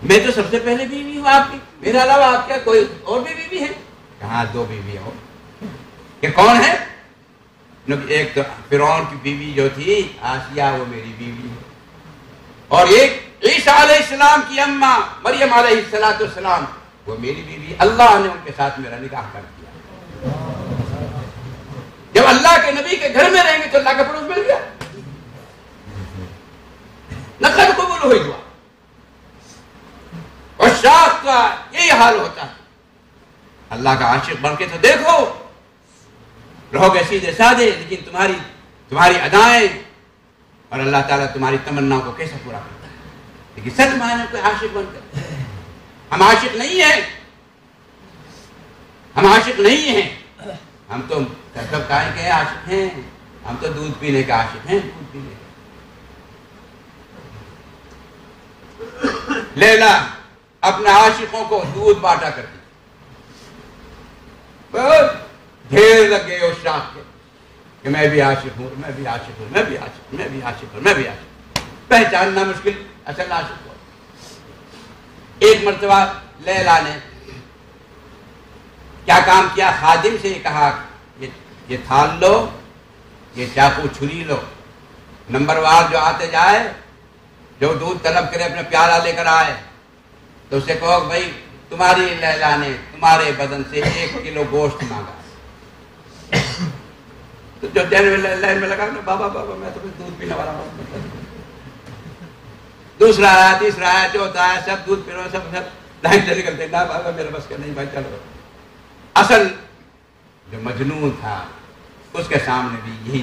Speaker 2: میں تو سب سے پہلے بیوی ہوں آپ کی، میرے علاوہ آپ کیا کوئی اور بھی بیوی ہے؟ کہاں 2 بیوی ہو، کہ کون ہے؟ ایک تو فرعون کی بیوی جو تھی آسیہ، وہ میری بیوی ہے، اور ایک عیسیٰ علیہ السلام کی اماں مریم علیہ السلام، وہ میری بیوی، اللہ نے ان کے ساتھ میرا نکاح کر دیا۔ جب اللہ کے نبی کے گھر میں رہیں گے تو اللہ کا پڑوس مل گیا، نقد قبول ہوئی دعا۔ اور شاخ کا یہی حال ہوتا ہے، اللہ کا عاشق بن کے تو دیکھو، رہو گے سیدھے سادے، لیکن تمہاری ادائیں اور اللہ تعالیٰ تمہاری تمناؤں کو کیسے پورا کرتا ہے۔ لیکن سچ معنی کوئی عاشق بن کر، ہم عاشق نہیں ہیں، ہم عاشق نہیں ہیں، ہم تو سب کائیں کے عاشق ہیں، ہم تو دودھ پینے کا عاشق ہیں، دودھ پینے کا۔ لیلا اپنے عاشقوں کو دودھ بانٹا کرتی، ڈھیر لگ گئے اس شاخ کے کہ میں بھی عاشق ہوں، میں بھی عاشق ہوں، میں بھی عاشق ہوں، میں بھی عاشق ہوں، میں بھی عاشق ہوں، پہچاننا مشکل اصل عاشق ہو۔ ایک مرتبہ لیلا نے کیا کام کیا، خادم سے یہ کہا یہ تھال لو، یہ چاقو چھری لو، نمبر وار جو آتے جائے، جو دودھ طلب کرے اپنے پیالہ لے کر آئے، تو اسے کہو بھائی تمہاری لیلا نے تمہارے بدن سے 1 کلو گوشت مانگا۔ تو جو لائن میں لگا بابا میں تو دودھ پینے والا ہوں، دوسرا آیا، تیسرا آیا، چوتھا آیا، سب دودھ پی رہے، سب لائن سے نکلتے، نہ بابا میرے بس کا نہیں بھائی چلو۔ اصل جو مجنون تھا اس کے سامنے بھی یہی